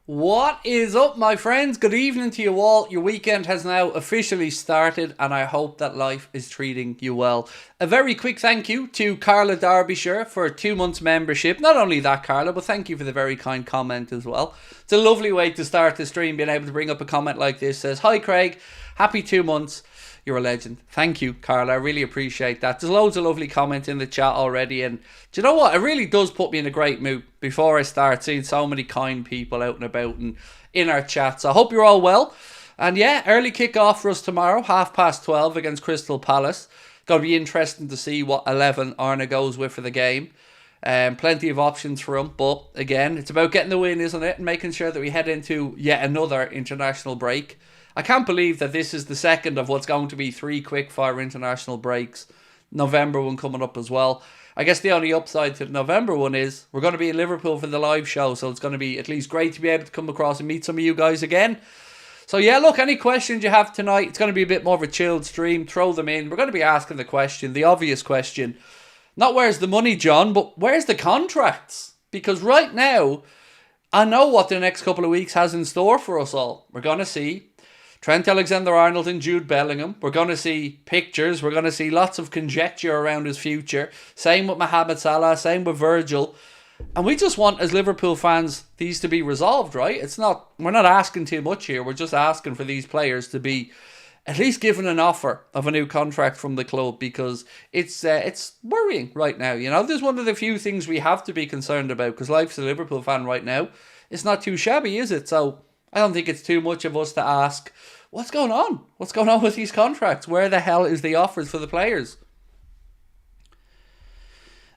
What is up, my friends? Good evening to you all. Your weekend has now officially started, and I hope that life is treating you well. A very quick thank you to Carla Derbyshire for 2 months membership. Not only that, Carla, but thank you for the very kind comment as well. It's a lovely way to start the stream, being able to bring up a comment like this. Says, "Hi Craig, happy 2 months. You're a legend." Thank you, Carla. I really appreciate that. There's loads of lovely comments in the chat already. And do you know what? It really does put me in a great mood before I start seeing so many kind people out and about and in our chat. So I hope you're all well. And yeah, early kick-off for us tomorrow, 12:30 against Crystal Palace. Going to be interesting to see what 11 Arna goes with for the game. Plenty of options for him. But again, it's about getting the win, isn't it? And making sure that we head into yet another international break. I can't believe that this is the second of what's going to be 3 quick-fire international breaks. November one coming up as well. I guess the only upside to the November one is we're going to be in Liverpool for the live show, so it's going to be at least great to be able to come across and meet some of you guys again. So yeah, look, any questions you have tonight, it's going to be a bit more of a chilled stream. Throw them in. We're going to be asking the question, the obvious question. Not where's the money, John, but where's the contracts? Because right now, I know what the next couple of weeks has in store for us all. We're going to see Trent Alexander-Arnold and Jude Bellingham. We're going to see pictures. We're going to see lots of conjecture around his future. Same with Mohamed Salah. Same with Virgil. And we just want, as Liverpool fans, these to be resolved, right? We're not asking too much here. We're just asking for these players to be at least given an offer of a new contract from the club, because it's worrying right now. You know, there's one of the few things we have to be concerned about, because life as a Liverpool fan right now, it's not too shabby, is it? So I don't think it's too much of us to ask, what's going on? What's going on with these contracts? Where the hell is the offers for the players?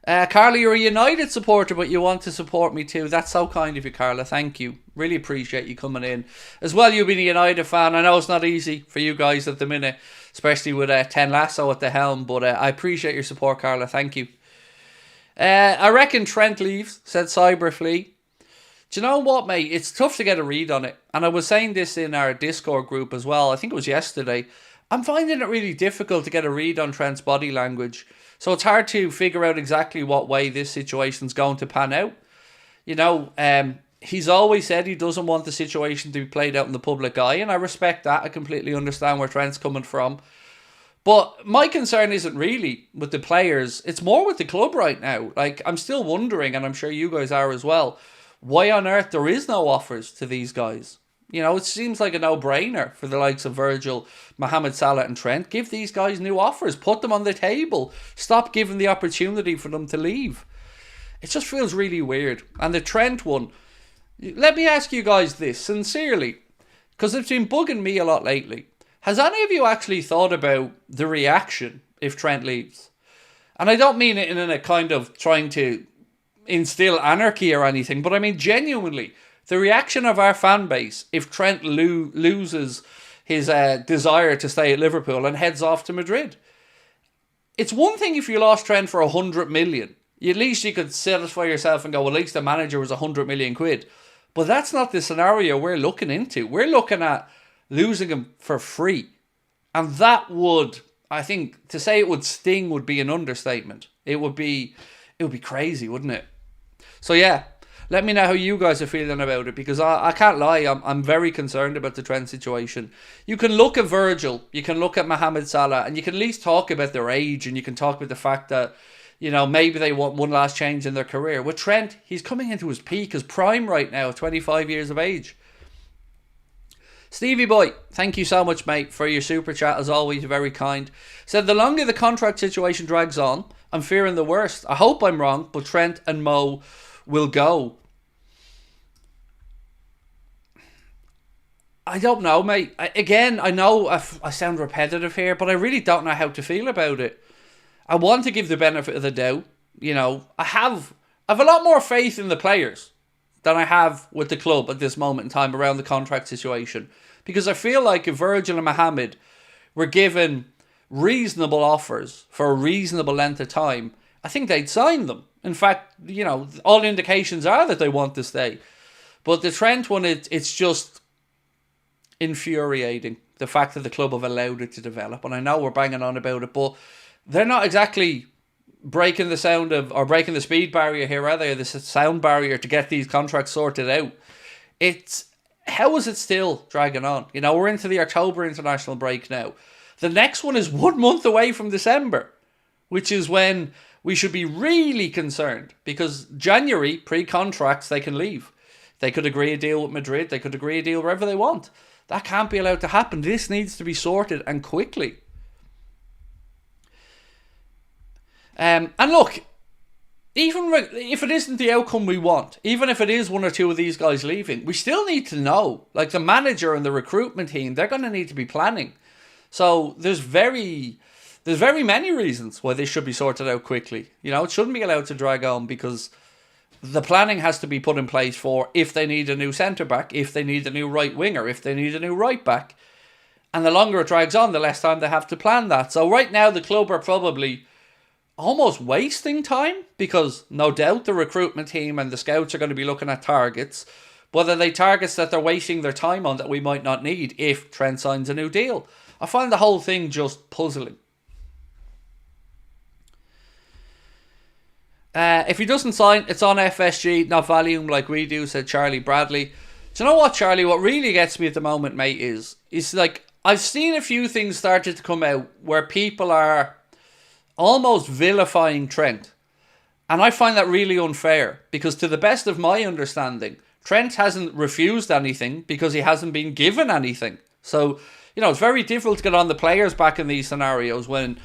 Carla, you're a United supporter, but you want to support me too. That's so kind of you, Carla. Thank you. Really appreciate you coming in. As well, you being a United fan. I know it's not easy for you guys at the minute, especially with Ten Lasso at the helm, but I appreciate your support, Carla. Thank you. I reckon Trent leaves, said Cyberflea. Do you know what, mate? It's tough to get a read on it. And I was saying this in our Discord group as well. I think it was yesterday. I'm finding it really difficult to get a read on Trent's body language. So it's hard to figure out exactly what way this situation's going to pan out. You know, he's always said he doesn't want the situation to be played out in the public eye. And I respect that. I completely understand where Trent's coming from. But my concern isn't really with the players. It's more with the club right now. Like, I'm still wondering, and I'm sure you guys are as well, why on earth there is no offers to these guys. You know, it seems like a no-brainer for the likes of Virgil, Mohamed Salah and Trent. Give these guys new offers. Put them on the table. Stop giving the opportunity for them to leave. It just feels really weird. And the Trent one, let me ask you guys this, sincerely, because it's been bugging me a lot lately. Has any of you actually thought about the reaction if Trent leaves? And I don't mean it in a kind of trying to instill anarchy or anything, but I mean genuinely the reaction of our fan base if Trent loses his desire to stay at Liverpool and heads off to Madrid. It's one thing if you lost Trent for 100 million. At least you could satisfy yourself and go, well, at least the manager was 100 million quid. But that's not the scenario we're looking into. We're looking at losing him for free. And that would, I think, to say it would sting would be an understatement. It would be crazy, wouldn't it? So yeah, let me know how you guys are feeling about it, because I can't lie, I'm very concerned about the Trent situation. You can look at Virgil, you can look at Mohamed Salah, and you can at least talk about their age, and you can talk about the fact that, you know, maybe they want one last change in their career. With Trent, he's coming into his peak, his prime right now, 25 years of age. Stevie Boy, thank you so much, mate, for your super chat, as always, very kind. Said, the longer the contract situation drags on, I'm fearing the worst. I hope I'm wrong, but Trent and Mo will go. I don't know, mate. I know I sound repetitive here, but I really don't know how to feel about it. I want to give the benefit of the doubt. You know, I have a lot more faith in the players than I have with the club at this moment in time around the contract situation. Because I feel like if Virgil and Mohamed were given reasonable offers for a reasonable length of time, I think they'd sign them. In fact, you know, all indications are that they want to stay. But the Trent one, it's just infuriating, the fact that the club have allowed it to develop. And I know we're banging on about it, but they're not exactly breaking the sound of, or breaking the speed barrier here, are they? The sound barrier to get these contracts sorted out. How is it still dragging on? You know, we're into the October international break now. The next one is 1 month away from December, which is when we should be really concerned, because January, pre-contracts, they can leave. They could agree a deal with Madrid. They could agree a deal wherever they want. That can't be allowed to happen. This needs to be sorted, and quickly. And look, even if it isn't the outcome we want, even if it is one or two of these guys leaving, we still need to know. Like the manager and the recruitment team, they're going to need to be planning. So there's very many reasons why this should be sorted out quickly. You know, it shouldn't be allowed to drag on, because the planning has to be put in place for if they need a new centre-back, if they need a new right winger, if they need a new right-back. And the longer it drags on, the less time they have to plan that. So right now the club are probably almost wasting time, because no doubt the recruitment team and the scouts are going to be looking at targets, whether they targets that they're wasting their time on that we might not need if Trent signs a new deal. I find the whole thing just puzzling. If he doesn't sign, it's on FSG, not Valium like we do, said Charlie Bradley. Do you know what, Charlie? What really gets me at the moment, mate, is like, I've seen a few things started to come out where people are almost vilifying Trent. And I find that really unfair, because to the best of my understanding, Trent hasn't refused anything because he hasn't been given anything. So, you know, it's very difficult to get on the players back in these scenarios when,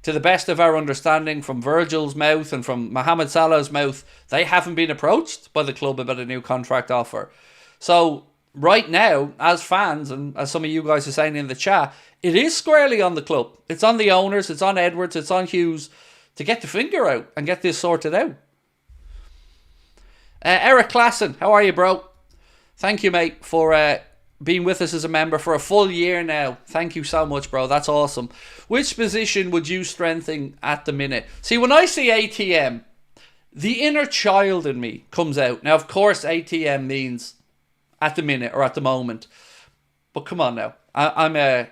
to the best of our understanding, from Virgil's mouth and from Mohamed Salah's mouth, they haven't been approached by the club about a new contract offer. So right now, as fans, and as some of you guys are saying in the chat, it is squarely on the club. It's on the owners, it's on Edwards, it's on Hughes to get the finger out and get this sorted out. Eric Klassen, how are you, bro? Thank you, mate, for being with us as a member for a full year now. Thank you so much, bro. That's awesome. Which position would you strengthen at the minute? See, when I see ATM, the inner child in me comes out. Now, of course, ATM means at the minute or at the moment. But come on now. I'm a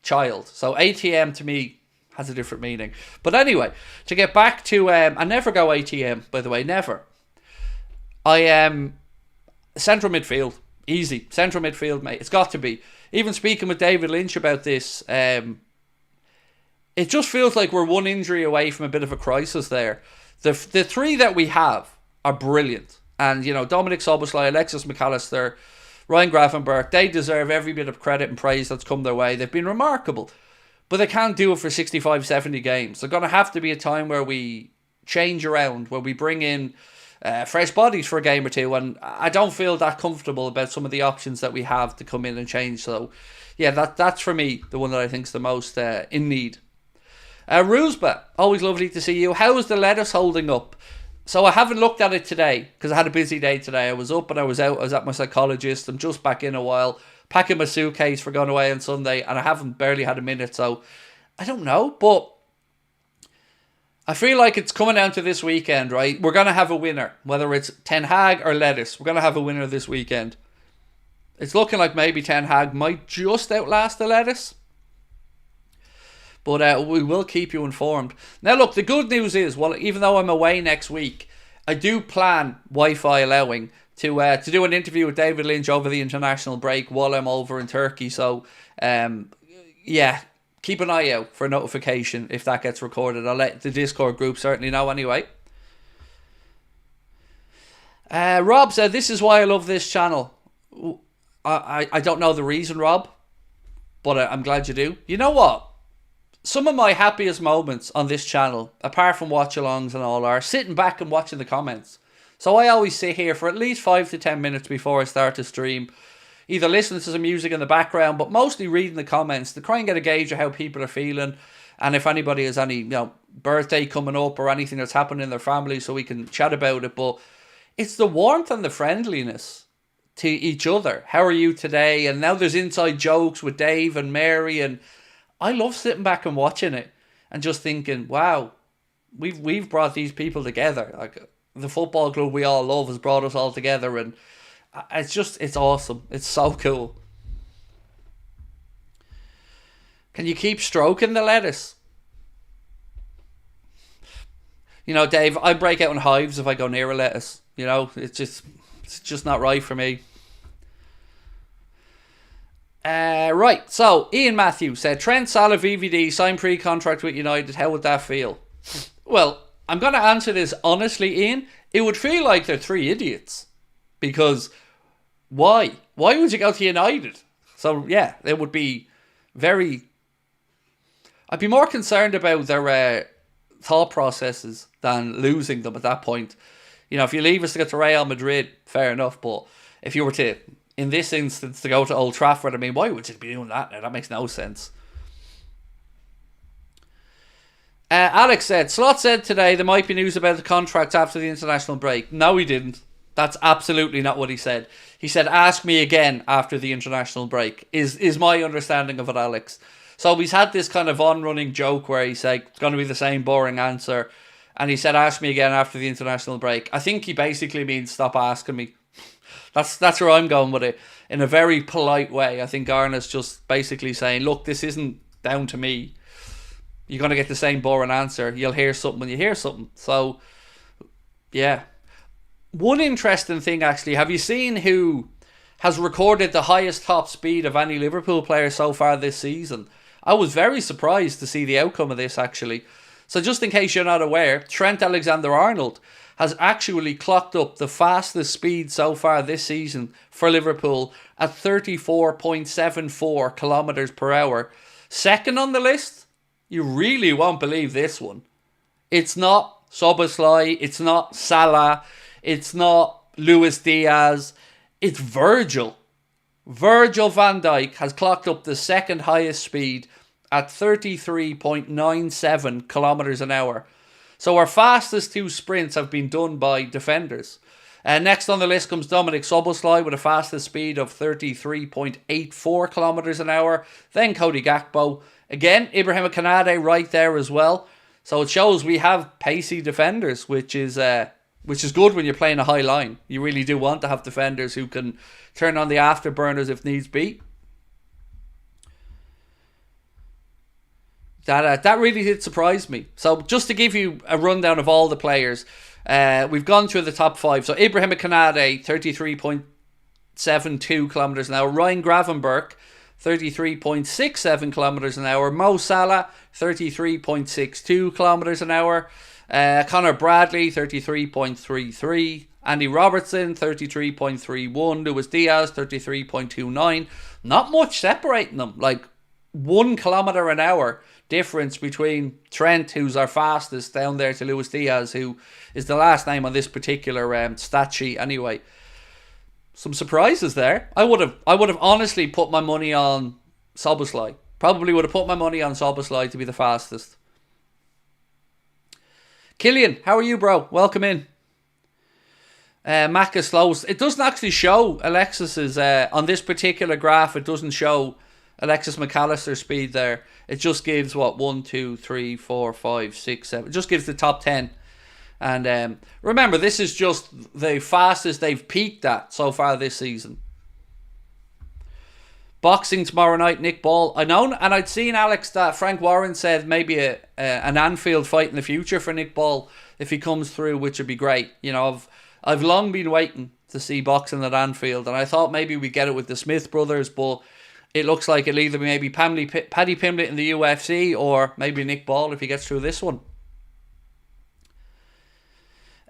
child. So ATM to me has a different meaning. But anyway, to get back to... I never go ATM, by the way. Never. I am central midfield. Easy. Central midfield, mate. It's got to be. Even speaking with David Lynch about this, it just feels like we're one injury away from a bit of a crisis there. The three that we have are brilliant. And, you know, Dominic Szoboszlai, Alexis McAllister, Ryan Gravenberch, they deserve every bit of credit and praise that's come their way. They've been remarkable. But they can't do it for 65, 70 games. There's going to have to be a time where we change around, where we bring in fresh bodies for a game or two, and I don't feel that comfortable about some of the options that we have to come in and change. So yeah, that's for me the one that I think is the most in need. Rusba, always lovely to see you. How is the lettuce holding up? So I haven't looked at it today because I had a busy day today. I was up and I was out. I was at my psychologist. I'm just back in a while, packing my suitcase for going away on Sunday, and I haven't barely had a minute, so I don't know, but I feel like it's coming down to this weekend, right? We're going to have a winner, whether it's Ten Hag or Lettuce. We're going to have a winner this weekend. It's looking like maybe Ten Hag might just outlast the Lettuce. But we will keep you informed. Now, look, the good news is, well, even though I'm away next week, I do plan, Wi-Fi allowing, to do an interview with David Lynch over the international break while I'm over in Turkey. So, yeah, keep an eye out for a notification if that gets recorded. I'll let the Discord group certainly know anyway. Rob said, this is why I love this channel. I don't know the reason, Rob, but I'm glad you do. You know what? Some of my happiest moments on this channel, apart from watch-alongs and all, are sitting back and watching the comments. So I always sit here for at least 5 to 10 minutes before I start to stream, either listening to some music in the background, but mostly reading the comments to try and get a gauge of how people are feeling, and if anybody has any, birthday coming up or anything that's happened in their family, so we can chat about it. But it's the warmth and the friendliness to each other. How are you today? And now there's inside jokes with Dave and Mary, and I love sitting back and watching it and just thinking, wow, we've brought these people together. Like, the football club we all love has brought us all together, and it's awesome. It's so cool. Can you keep stroking the lettuce? You know, Dave, I break out in hives if I go near a lettuce. You know, it's just not right for me. Right, so Ian Matthews said, Trent, Salah, VVD, signed pre-contract with United, how would that feel? Well, I'm going to answer this honestly, Ian. It would feel like they're three idiots. Because why? Why would you go to United? So, yeah, it would be very... I'd be more concerned about their thought processes than losing them at that point. You know, if you leave us to get to Real Madrid, fair enough. But if you were to, in this instance, to go to Old Trafford, I mean, why would you be doing that now? That makes no sense. Alex said, Slot said today there might be news about the contract after the international break. No, he didn't. That's absolutely not what he said. He said, ask me again after the international break, is my understanding of it, Alex. So he's had this kind of on-running joke where he's like, it's going to be the same boring answer. And he said, ask me again after the international break. I think he basically means stop asking me. That's where I'm going with it. In a very polite way. I think Arna's just basically saying, look, this isn't down to me. You're going to get the same boring answer. You'll hear something when you hear something. So, yeah. One interesting thing, actually, have you seen who has recorded the highest top speed of any Liverpool player so far this season? I was very surprised to see the outcome of this, actually. So just in case you're not aware, Trent Alexander-Arnold has actually clocked up the fastest speed so far this season for Liverpool at 34.74 kilometres per hour. Second on the list, you really won't believe this one. It's not Szoboszlai, it's not Salah, it's not Luis Diaz, it's Virgil. Virgil van Dijk has clocked up the second highest speed at 33.97 kilometres an hour. So our fastest two sprints have been done by defenders. Next on the list comes Dominic Szoboszlai with a fastest speed of 33.84 kilometres an hour. Then Cody Gakpo. Again, Ibrahima Konate right there as well. So it shows we have pacey defenders, which is good when you're playing a high line. You really do want to have defenders who can turn on the afterburners if needs be. That really did surprise me. So just to give you a rundown of all the players, we've gone through the top five. So Ibrahima Konate, 33.72 kilometres an hour. Ryan Gravenberch, 33.67 kilometres an hour. Mo Salah, 33.62 kilometres an hour. Connor Bradley, 33.33. Andy Robertson, 33.31. Luis Diaz, 33.29. Not much separating them. Like 1 kilometre an hour difference between Trent, who's our fastest, down there to Luis Diaz, who is the last name on this particular stat sheet anyway. Some surprises there. I would have honestly put my money on Szoboszlai. Probably would have put my money on Szoboszlai to be the fastest. Killian, how are you, bro? Welcome in. Mac is slow. It doesn't actually show Alexis's, on this particular graph, it doesn't show Alexis McAllister's speed there. It just gives, 1, 2, 3, 4, 5, 6, 7. It just gives the top 10. And remember, this is just the fastest they've peaked at so far this season. Boxing tomorrow night, Nick Ball. I know, and I'd seen, Alex, that Frank Warren said maybe an Anfield fight in the future for Nick Ball if he comes through, which would be great. You know, I've long been waiting to see boxing at Anfield, and I thought maybe we'd get it with the Smith brothers, but it looks like it'll either be maybe Paddy Pimblett in the UFC or maybe Nick Ball if he gets through this one.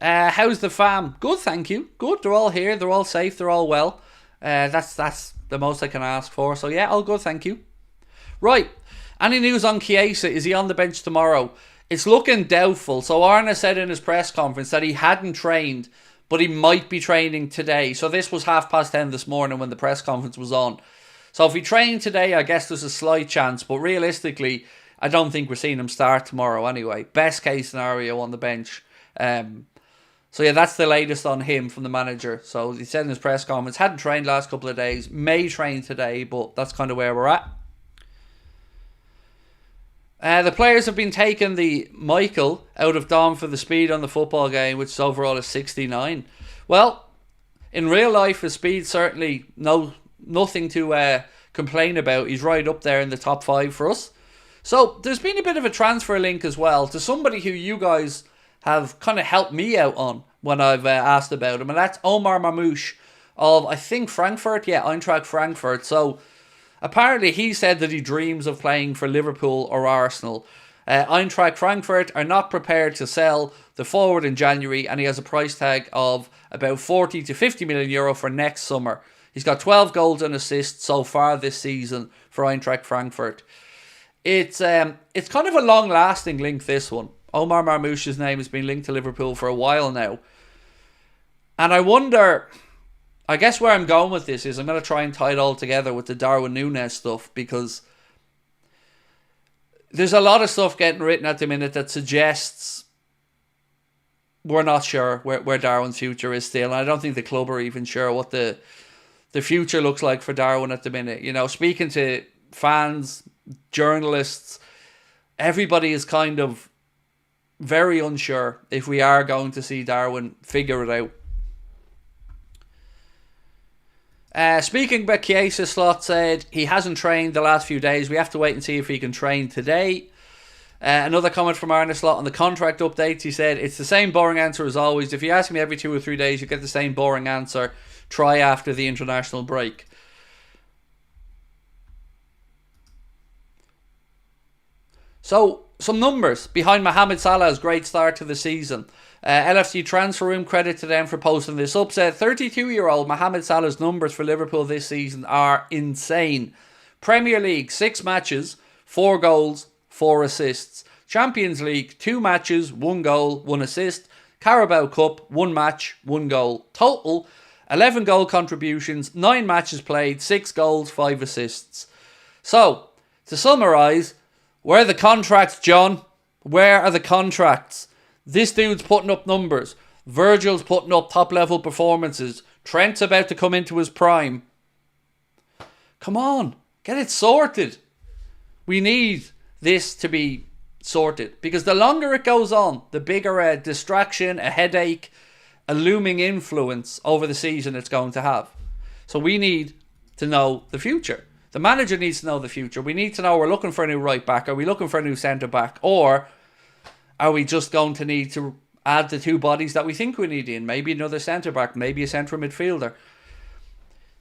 How's the fam? Good, thank you. Good, they're all here, they're all safe, they're all well. That's the most I can ask for. So yeah, all good, thank you. Right, any news on Chiesa? Is he on the bench tomorrow? It's looking doubtful. So Arna said in his press conference that he hadn't trained, but he might be training today. So this was 10:30 this morning when the press conference was on. So if he trained today, I guess there's a slight chance. But realistically, I don't think we're seeing him start tomorrow anyway. Best case scenario on the bench. So yeah, that's the latest on him from the manager. So he said in his press conference, hadn't trained last couple of days, may train today, but that's kind of where we're at. The players have been taking the Michael out of Dom for the speed on the football game, which overall is 69. Well, in real life, his speed certainly nothing to complain about. He's right up there in the top 5 for us. So there's been a bit of a transfer link as well to somebody who you guys have kind of helped me out on when I've asked about him, and that's Omar Mamouche of, I think, Frankfurt. Yeah, Eintracht Frankfurt. So Apparently, he said that he dreams of playing for Liverpool or Arsenal. Eintracht Frankfurt are not prepared to sell the forward in January, and he has a price tag of about 40 to 50 million euro for next summer. He's got 12 goals and assists so far this season for Eintracht Frankfurt. It's kind of a long-lasting link, this one. Omar Marmoush's name has been linked to Liverpool for a while now. And I wonder, I guess where I'm going with this is I'm going to try and tie it all together with the Darwin Nunez stuff, because there's a lot of stuff getting written at the minute that suggests we're not sure where Darwin's future is still. And I don't think the club are even sure what the future looks like for Darwin at the minute. You know, speaking to fans, journalists, everybody is kind of very unsure if we are going to see Darwin figure it out. Speaking about Chiesa, Slot said he hasn't trained the last few days. We have to wait and see if he can train today. Another comment from Arne Slot on the contract updates. He said, it's the same boring answer as always. If you ask me every 2 or 3 days, you get the same boring answer. Try after the international break. So, some numbers behind Mohamed Salah's great start to the season. LFC Transfer Room, credit to them for posting this upset. 32-year-old Mohamed Salah's numbers for Liverpool this season are insane. Premier League, 6 matches, 4 goals, 4 assists. Champions League, 2 matches, 1 goal, 1 assist. Carabao Cup, 1 match, 1 goal. Total, 11 goal contributions, 9 matches played, 6 goals, 5 assists. So, to summarise, where are the contracts, John? Where are the contracts? This dude's putting up numbers. Virgil's putting up top-level performances. Trent's about to come into his prime. Come on, get it sorted. We need this to be sorted, because the longer it goes on, the bigger a distraction, a headache, a looming influence over the season it's going to have. So we need to know the future. The manager needs to know the future. We need to know, we're looking for a new right back. Are we looking for a new centre back? Or are we just going to need to add the 2 bodies that we think we need in? Maybe another centre back, maybe a central midfielder.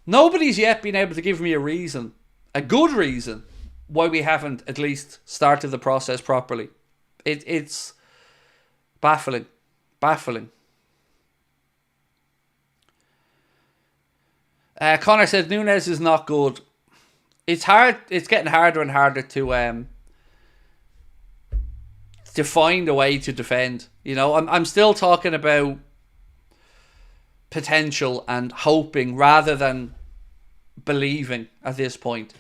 Nobody's yet been able to give me a reason, a good reason, why we haven't at least started the process properly. It's baffling. Baffling. Connor said Nunez is not good. It's hard. It's getting harder and harder to find a way to defend. You know, I'm still talking about potential and hoping rather than believing at this point.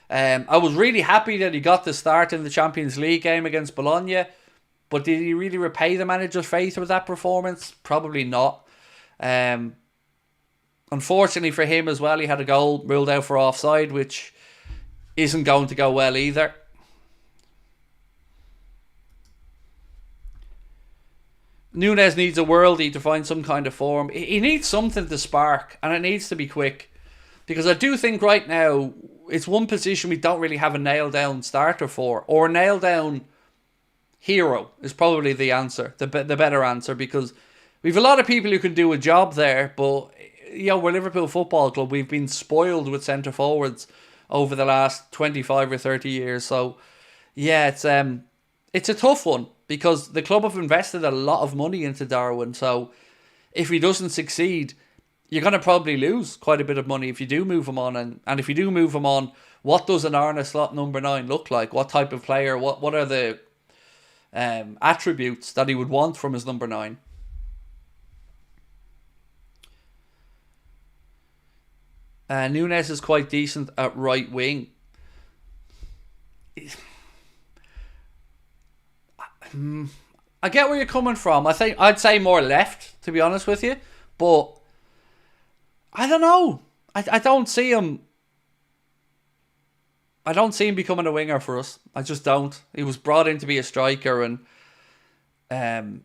I was really happy that he got the start in the Champions League game against Bologna, but did he really repay the manager's faith with that performance? Probably not. Unfortunately for him as well, he had a goal ruled out for offside, which isn't going to go well either. Nunez needs a worldie to find some kind of form. He needs something to spark, and it needs to be quick. Because I do think right now, it's one position we don't really have a nailed-down starter for. Or a nailed-down hero is probably the answer, the better answer. Because we have a lot of people who can do a job there, but you know, we're Liverpool Football Club. We've been spoiled with centre-forwards over the last 25 or 30 years. So, yeah, it's a tough one. Because the club have invested a lot of money into Darwin. So, if he doesn't succeed, you're going to probably lose quite a bit of money if you do move him on. And if you do move him on, what does an Arne Slot number 9 look like? What type of player? What are the attributes that he would want from his number 9? Nunez is quite decent at right wing. I get where you're coming from. I'd say more left, to be honest with you. But I don't know. I don't see him. I don't see him becoming a winger for us. I just don't. He was brought in to be a striker, and I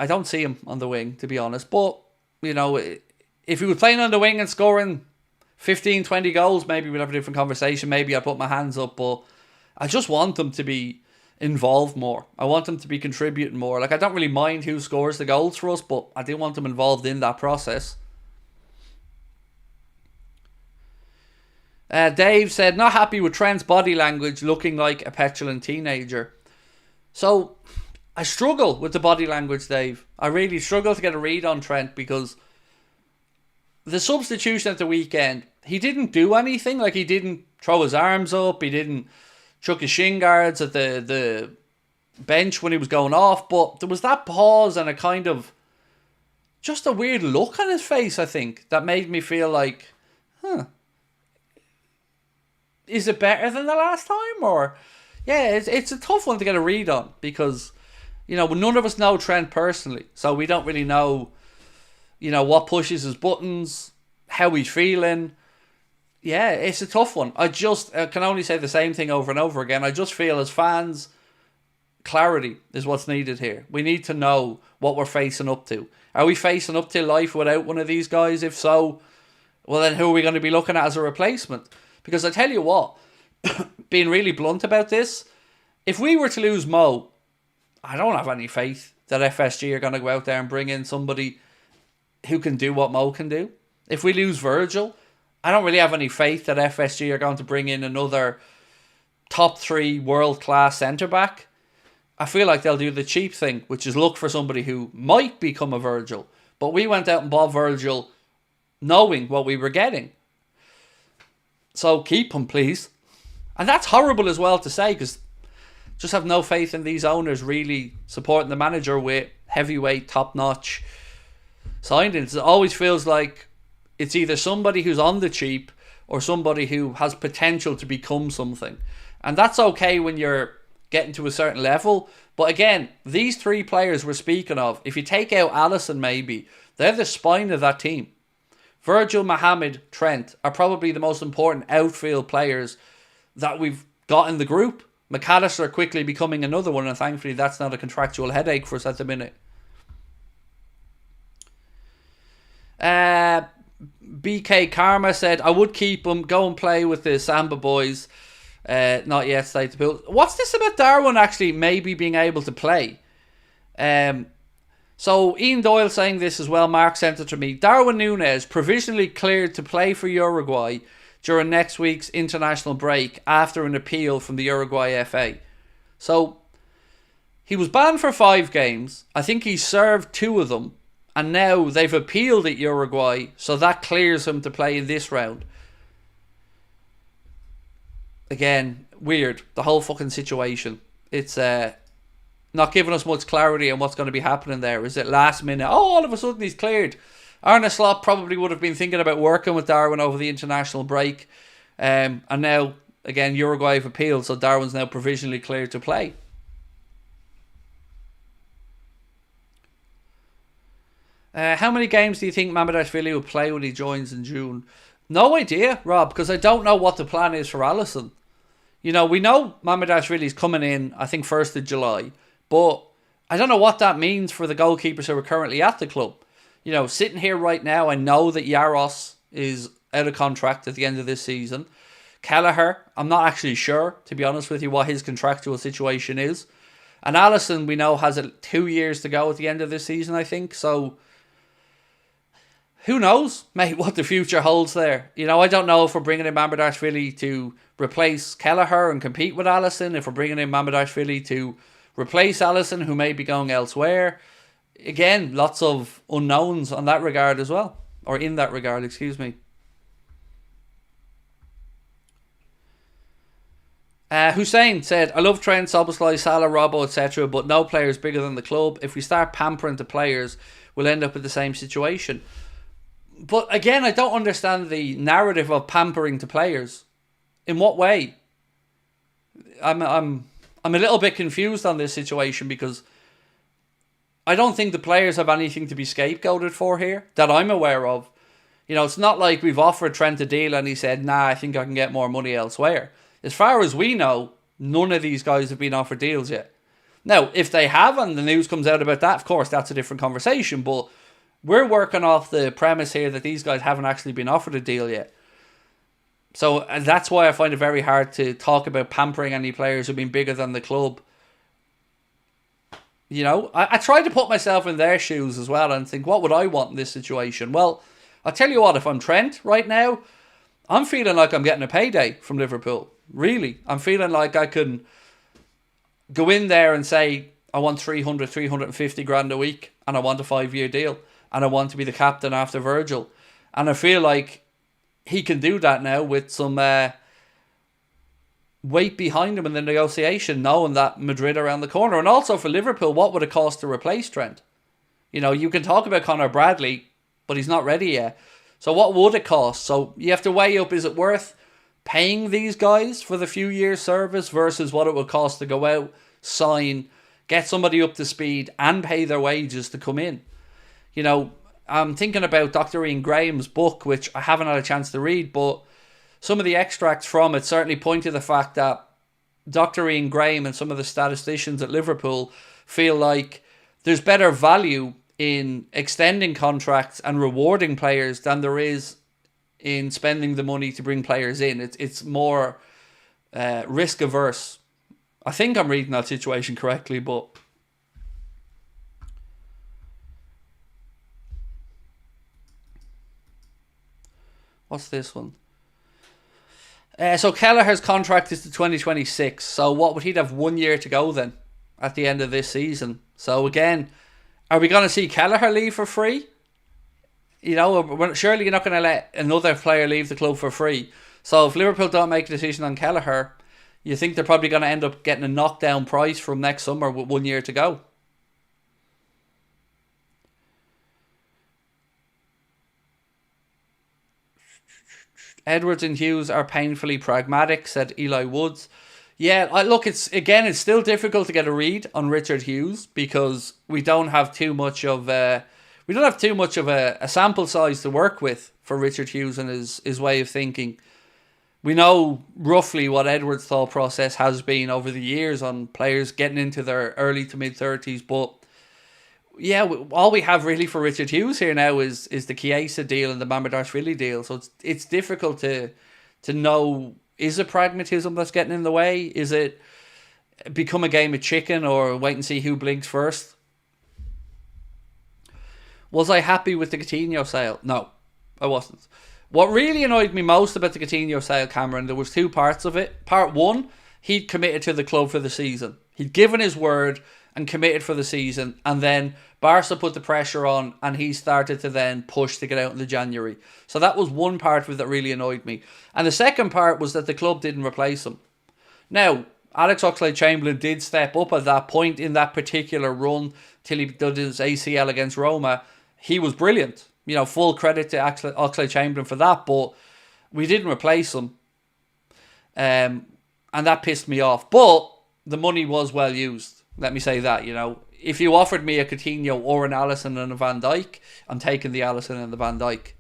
don't see him on the wing, to be honest. But you know, if he was playing on the wing and scoring 15, 20 goals, maybe we'd have a different conversation. Maybe I'd put my hands up. But I just want him to be involved more. I want him to be contributing more. Like, I don't really mind who scores the goals for us, but I do want him involved in that process. Dave said, not happy with Trent's body language, looking like a petulant teenager. So, I struggle with the body language, Dave. I really struggle to get a read on Trent because the substitution at the weekend, he didn't do anything. Like, he didn't throw his arms up. He didn't chuck his shin guards at the bench when he was going off. But there was that pause and a kind of just a weird look on his face, I think, that made me feel like, is it better than the last time? Or, yeah, it's a tough one to get a read on because, you know, none of us know Trent personally. So we don't really know, you know, what pushes his buttons, how he's feeling. Yeah, it's a tough one. I can only say the same thing over and over again. I just feel as fans, clarity is what's needed here. We need to know what we're facing up to. Are we facing up to life without one of these guys? If so, well then who are we going to be looking at as a replacement? Because I tell you what, being really blunt about this, if we were to lose Mo, I don't have any faith that FSG are going to go out there and bring in somebody who can do what Mo can do. If we lose Virgil, I don't really have any faith that FSG are going to bring in another top 3 world-class centre-back. I feel like they'll do the cheap thing, which is look for somebody who might become a Virgil. But we went out and bought Virgil knowing what we were getting. So keep him, please. And that's horrible as well to say, because just have no faith in these owners really supporting the manager with heavyweight, top-notch signings. It always feels like it's either somebody who's on the cheap or somebody who has potential to become something. And that's okay when you're getting to a certain level. But again, these 3 players we're speaking of, if you take out Alisson maybe, they're the spine of that team. Virgil, Mohamed, Trent are probably the most important outfield players that we've got in the group. McAllister quickly becoming another one, and thankfully that's not a contractual headache for us at the minute. BK Karma said, I would keep him, go and play with the Samba boys. Not yet, state the pool. What's this about Darwin actually maybe being able to play? So Ian Doyle saying this as well, Mark sent it to me. Darwin Nunez provisionally cleared to play for Uruguay during next week's international break after an appeal from the Uruguay FA. So he was banned for 5 games. I think he served 2 of them. And now they've appealed at Uruguay, so that clears him to play in this round. Again, weird. The whole fucking situation. It's not giving us much clarity on what's going to be happening there. Is it last minute? Oh, all of a sudden he's cleared. Arne Slot probably would have been thinking about working with Darwin over the international break. And now, again, Uruguay have appealed, so Darwin's now provisionally cleared to play. How many games do you think Mamardashvili will play when he joins in June? No idea, Rob, because I don't know what the plan is for Alisson. You know, we know Mamardashvili's coming in, I think, 1st of July. But I don't know what that means for the goalkeepers who are currently at the club. You know, sitting here right now, I know that Yaros is out of contract at the end of this season. Kelleher, I'm not actually sure, to be honest with you, what his contractual situation is. And Alisson, we know, has 2 years to go at the end of this season, I think. So who knows, mate, what the future holds there. You know, I don't know if we're bringing in Mamardashvili to replace Kelleher and compete with Alisson, if we're bringing in Mamardashvili to replace Alisson, who may be going elsewhere. Again, lots of unknowns on that regard as well. Or in that regard, excuse me. Hussein said, I love Trent, Szoboszlai, Salah, Robbo, etc., but no players bigger than the club. If we start pampering the players, we'll end up with the same situation. But again, I don't understand the narrative of pampering to players. In what way? I'm a little bit confused on this situation because I don't think the players have anything to be scapegoated for here that I'm aware of. You know, it's not like we've offered Trent a deal and he said, nah, I think I can get more money elsewhere. As far as we know, none of these guys have been offered deals yet. Now, if they have and the news comes out about that, of course, that's a different conversation. But we're working off the premise here that these guys haven't actually been offered a deal yet. So that's why I find it very hard to talk about pampering any players who've been bigger than the club. You know, I try to put myself in their shoes as well and think, what would I want in this situation? Well, I'll tell you what, if I'm Trent right now, I'm feeling like I'm getting a payday from Liverpool. Really. I'm feeling like I can go in there and say, I want 350 grand a week, and I want a 5-year deal, and I want to be the captain after Virgil. And I feel like he can do that now with some weight behind him in the negotiation, knowing that Madrid are around the corner. And also for Liverpool, what would it cost to replace Trent? You know, you can talk about Conor Bradley, but he's not ready yet. So what would it cost? So you have to weigh up, is it worth paying these guys for the few years service versus what it would cost to go out, sign, get somebody up to speed and pay their wages to come in? You know, I'm thinking about Dr. Ian Graham's book, which I haven't had a chance to read, but some of the extracts from it certainly point to the fact that Dr. Ian Graham and some of the statisticians at Liverpool feel like there's better value in extending contracts and rewarding players than there is in spending the money to bring players in. It's more risk averse. I think I'm reading that situation correctly, but what's this one? So Kelleher's contract is to 2026. So what would he have 1 year to go then at the end of this season? So again, are we going to see Kelleher leave for free? You know, surely you're not going to let another player leave the club for free. So if Liverpool don't make a decision on Kelleher, you think they're probably going to end up getting a knockdown price from next summer with 1 year to go. Edwards and Hughes are painfully pragmatic, said Eli Woods. Yeah, look, it's still difficult to get a read on Richard Hughes because we don't have too much of a sample size to work with for Richard Hughes and his way of thinking. We know roughly what Edwards' thought process has been over the years on players getting into their early to mid-30s, but yeah, all we have really for Richard Hughes here now is the Chiesa deal and the Mamardashvili deal. So it's difficult to know, is it pragmatism that's getting in the way? Is it become a game of chicken or wait and see who blinks first? Was I happy with the Coutinho sale? No, I wasn't. What really annoyed me most about the Coutinho sale, Cameron, there was two parts of it. Part one, he'd committed to the club for the season. He'd given his word and committed for the season, and then Barca put the pressure on and he started to then push to get out in the January. So that was one part of it that really annoyed me. And the second part was that the club didn't replace him. Now, Alex Oxlade-Chamberlain did step up at that point in that particular run till he did his ACL against Roma. He was brilliant. You know, full credit to Oxlade-Chamberlain for that, but we didn't replace him. And that pissed me off. But the money was well used. Let me say that, you know. If you offered me a Coutinho or an Alisson and a Van Dijk, I'm taking the Alisson and the Van Dijk.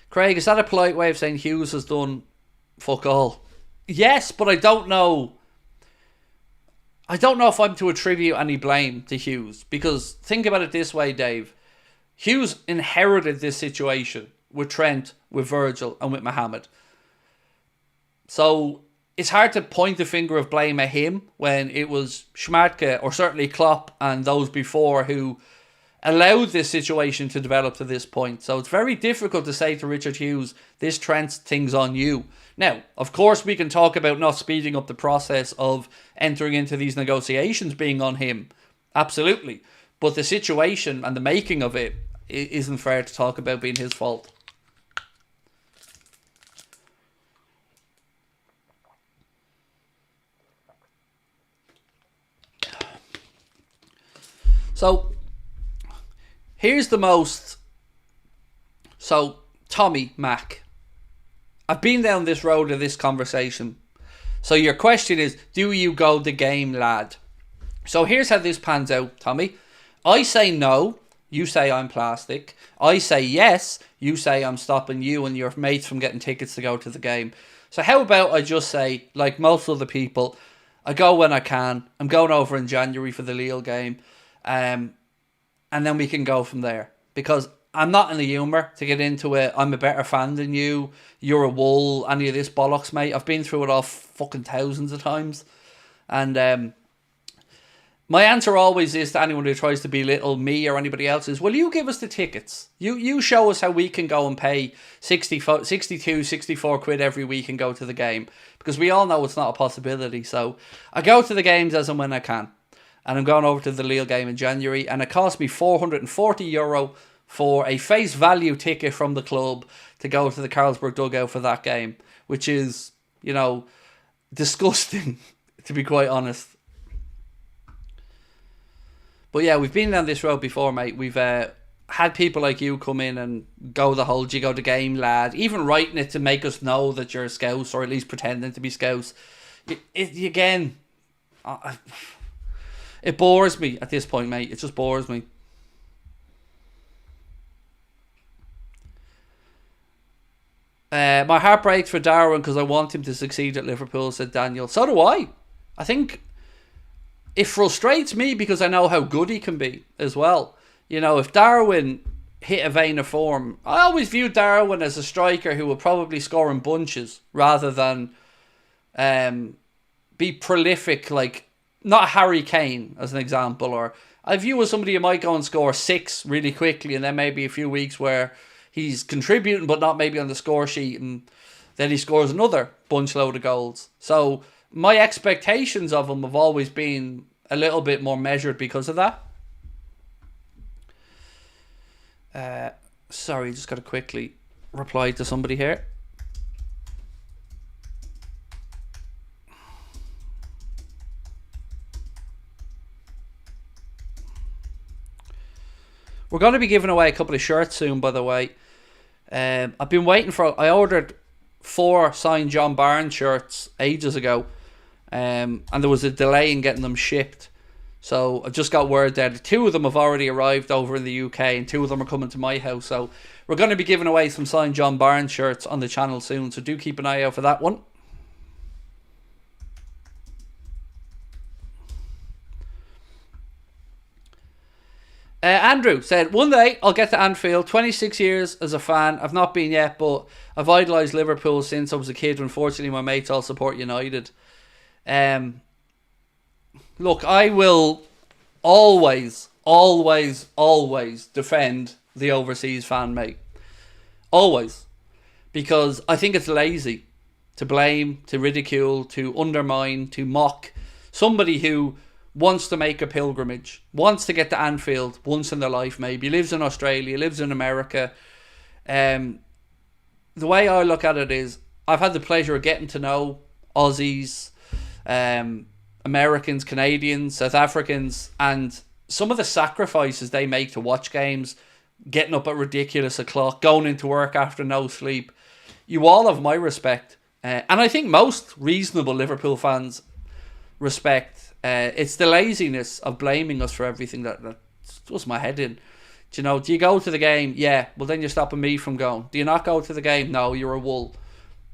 Craig, is that a polite way of saying Hughes has done fuck all? Yes, but I don't know. I don't know if I'm to attribute any blame to Hughes. Because think about it this way, Dave. Hughes inherited this situation with Trent, with Virgil and with Mohamed. So it's hard to point the finger of blame at him when it was Schmadtke or certainly Klopp and those before who allowed this situation to develop to this point. So it's very difficult to say to Richard Hughes, this Trent thing's on you. Now, of course, we can talk about not speeding up the process of entering into these negotiations being on him. Absolutely. But the situation and the making of it isn't fair to talk about being his fault. So, here's the most... So, Tommy Mack. I've been down this road of this conversation. So your question is, do you go the game, lad? So here's how this pans out, Tommy. I say no, you say I'm plastic. I say yes, you say I'm stopping you and your mates from getting tickets to go to the game. So how about I just say, like most other people, I go when I can. I'm going over in January for the Lille game. And then we can go from there. Because I'm not in the humour to get into it. I'm a better fan than you. You're a wool. Any of this bollocks, mate. I've been through it all fucking thousands of times. And My answer always is to anyone who tries to belittle me or anybody else is, well, you give us the tickets. You show us how we can go and pay 62, 64 quid every week and go to the game. Because we all know it's not a possibility. So I go to the games as and when I can. And I'm going over to the Lille game in January. And it cost me €440 for a face value ticket from the club to go to the Carlsberg dugout for that game. Which is, disgusting, to be quite honest. But yeah, we've been down this road before, mate. We've had people like you come in and go the whole, you go to game, lad. Even writing it to make us know that you're a Scouse, or at least pretending to be Scouse. It bores me at this point, mate. It just bores me. My heart breaks for Darwin because I want him to succeed at Liverpool, said Daniel. So do I. I think it frustrates me because I know how good he can be as well. If Darwin hit a vein of form, I always viewed Darwin as a striker who would probably score in bunches rather than be prolific, like not Harry Kane as an example. Or I view as somebody who might go and score 6 really quickly and then maybe a few weeks where he's contributing but not maybe on the score sheet, and then he scores another bunch load of goals. So my expectations of him have always been a little bit more measured because of that. Sorry, just got to quickly reply to somebody here. We're going to be giving away a couple of shirts soon, by the way. I've been waiting I ordered 4 signed John Barnes shirts ages ago. And there was a delay in getting them shipped. So I've just got word that 2 of them have already arrived over in the UK and 2 of them are coming to my house. So we're going to be giving away some signed John Barnes shirts on the channel soon. So do keep an eye out for that one. Andrew said, one day I'll get to Anfield. 26 years as a fan. I've not been yet, but I've idolised Liverpool since I was a kid. Unfortunately, my mates all support United. Look, I will always defend the overseas fan, mate. Always. Because I think it's lazy to blame, to ridicule, to undermine, to mock somebody who wants to make a pilgrimage, wants to get to Anfield once in their life maybe, lives in Australia, lives in America. The way I look at it is, I've had the pleasure of getting to know Aussies, Americans, Canadians, South Africans, and some of the sacrifices they make to watch games, getting up at ridiculous o'clock, going into work after no sleep. You all have my respect. And I think most reasonable Liverpool fans respect. It's the laziness of blaming us for everything that does my head in. Do you go to the game? Yeah. Well, then you're stopping me from going. Do you not go to the game? No, you're a wool.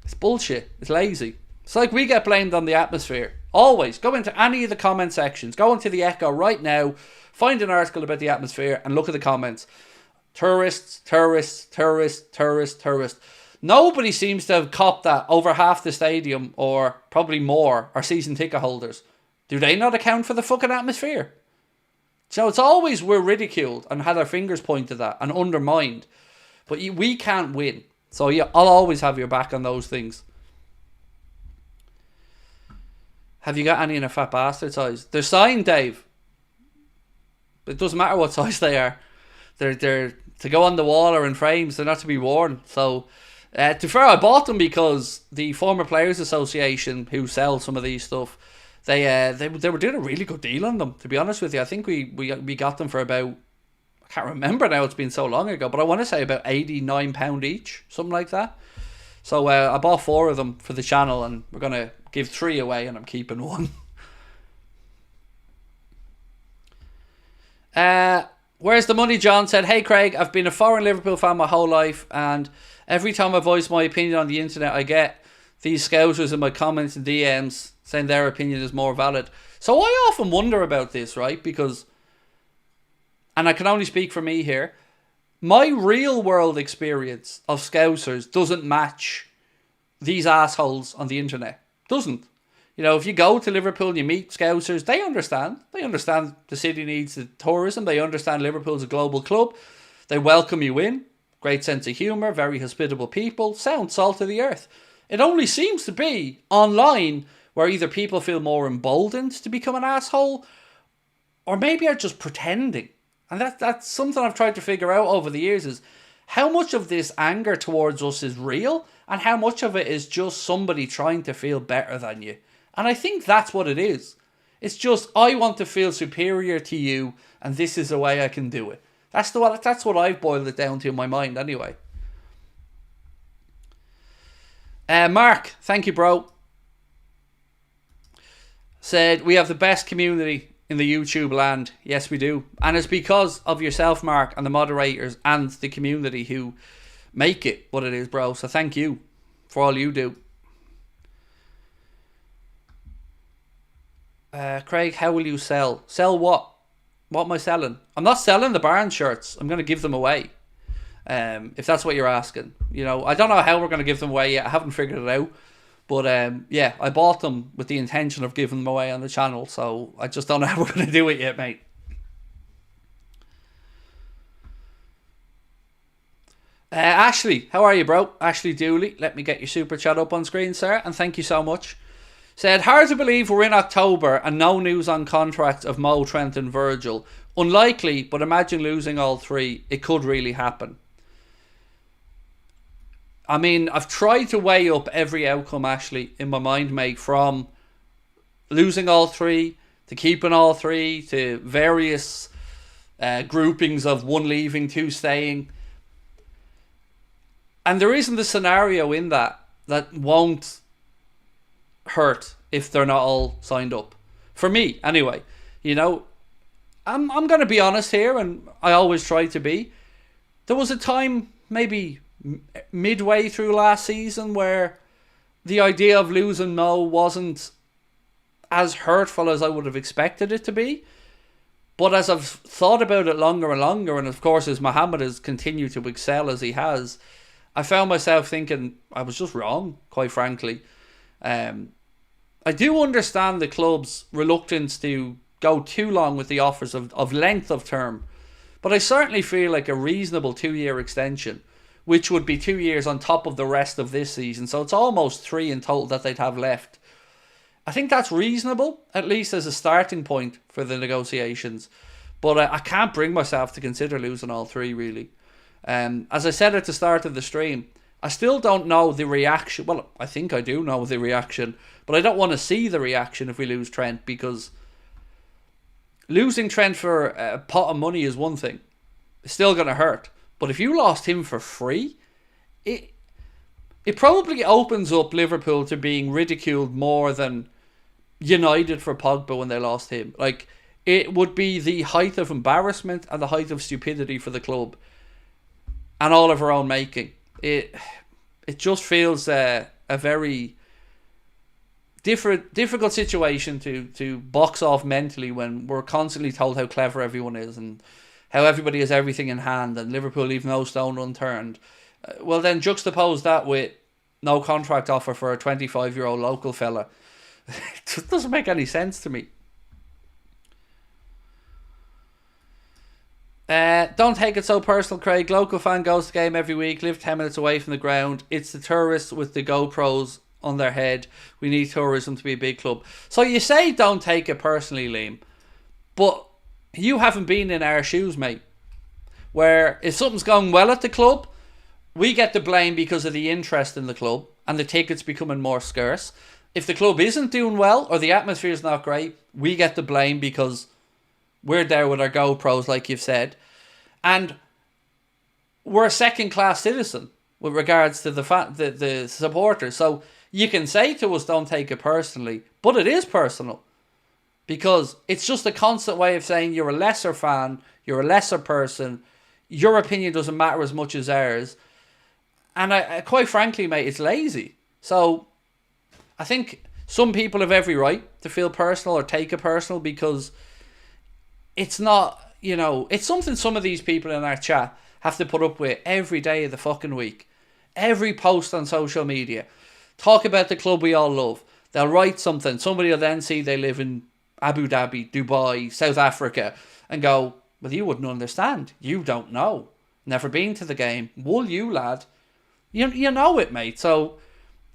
It's bullshit. It's lazy. It's like we get blamed on the atmosphere. Always. Go into any of the comment sections. Go into the Echo right now. Find an article about the atmosphere and look at the comments. Tourists. Nobody seems to have copped that. Over half the stadium, or probably more, are season ticket holders. Do they not account for the fucking atmosphere? So it's always we're ridiculed and had our fingers pointed at and undermined. But we can't win. So yeah, I'll always have your back on those things. Have you got any in a fat bastard size? They're signed, Dave. It doesn't matter what size they are. They're to go on the wall or in frames. They're not to be worn. So, to be fair, I bought them because the former Players Association, who sell some of these stuff, they were doing a really good deal on them. To be honest with you, I think we got them for about, I can't remember now. It's been so long ago, but I want to say about £89 each, something like that. So I bought 4 of them for the channel, and we're gonna give 3 away, and I'm keeping 1. Where's the money? John said, hey Craig, I've been a foreign Liverpool fan my whole life, and every time I voice my opinion on the internet, I get these scousers in my comments and DMs saying their opinion is more valid. So I often wonder about this, right? Because, and I can only speak for me here, my real world experience of scousers doesn't match these assholes on the internet. Doesn't. You know, if you go to Liverpool and you meet Scousers, they understand. They understand the city needs the tourism. They understand Liverpool's a global club. They welcome you in. Great sense of humour, very hospitable people. Sound salt of the earth. It only seems to be online where either people feel more emboldened to become an asshole or maybe are just pretending. And that's something I've tried to figure out over the years is how much of this anger towards us is real and how much of it is just somebody trying to feel better than you. And I think that's what it is. It's just, I want to feel superior to you and this is the way I can do it. That's what I've boiled it down to in my mind anyway. Mark, thank you, bro. Said, we have the best community in the YouTube land. Yes, we do. And it's because of yourself, Mark, and the moderators and the community who make it what it is, bro. So thank you for all you do. Craig, how will you sell? Sell what? What am I selling? I'm not selling the Barnes shirts. I'm going to give them away. If that's what you're asking. You know, I don't know how we're going to give them away yet. I haven't figured it out. But yeah, I bought them with the intention of giving them away on the channel. So I just don't know how we're going to do it yet, mate. Ashley, how are you, bro? Ashley Dooley, let me get your super chat up on screen, sir. And thank you so much. Said, hard to believe we're in October and no news on contracts of Mo, Trent and Virgil. Unlikely, but imagine losing all three. It could really happen. I mean, I've tried to weigh up every outcome, Ashley, in my mind, mate, from losing all three to keeping all three to various groupings of one leaving, two staying. And there isn't a scenario in that won't hurt if they're not all signed up. For me, anyway. You know, I'm going to be honest here, and I always try to be. There was a time, maybe midway through last season, where the idea of losing Mo wasn't as hurtful as I would have expected it to be. But as I've thought about it longer and longer, and of course as Mohamed has continued to excel as he has, I found myself thinking I was just wrong, quite frankly. I do understand the club's reluctance to go too long with the offers of length of term, but I certainly feel like a reasonable 2-year extension, which would be 2 years on top of the rest of this season, so it's almost 3 in total that they'd have left. I think that's reasonable, at least as a starting point for the negotiations, but I can't bring myself to consider losing all three, really. As I said at the start of the stream, I still don't know the reaction. Well, I think I do know the reaction, but I don't want to see the reaction if we lose Trent, because losing Trent for a pot of money is one thing. It's still going to hurt. But if you lost him for free, it probably opens up Liverpool to being ridiculed more than United for Pogba when they lost him. Like, it would be the height of embarrassment and the height of stupidity for the club, and all of our own making. It just feels a very difficult situation to box off mentally when we're constantly told how clever everyone is and how everybody has everything in hand and Liverpool leave no stone unturned. Well, then juxtapose that with no contract offer for a 25-year-old local fella. It just doesn't make any sense to me. Don't take it so personal, Craig. Local fan goes to the game every week, live 10 minutes away from the ground. It's the tourists with the GoPros on their head. We need tourism to be a big club. So you say don't take it personally, Liam, but you haven't been in our shoes, mate. Where if something's going well at the club, we get the blame because of the interest in the club and the tickets becoming more scarce. If the club isn't doing well or the atmosphere is not great, we get the blame because we're there with our GoPros, like you've said. And we're a second-class citizen with regards to the supporters. So you can say to us, don't take it personally, but it is personal. Because it's just a constant way of saying you're a lesser fan, you're a lesser person, your opinion doesn't matter as much as ours. And I quite frankly, mate, it's lazy. So I think some people have every right to feel personal or take it personal because it's not, you know, it's something some of these people in our chat have to put up with every day of the fucking week. Every post on social media. Talk about the club we all love. They'll write something. Somebody will then see they live in Abu Dhabi, Dubai, South Africa, and go, well, you wouldn't understand. You don't know. Never been to the game. Will you, lad? You know it, mate. So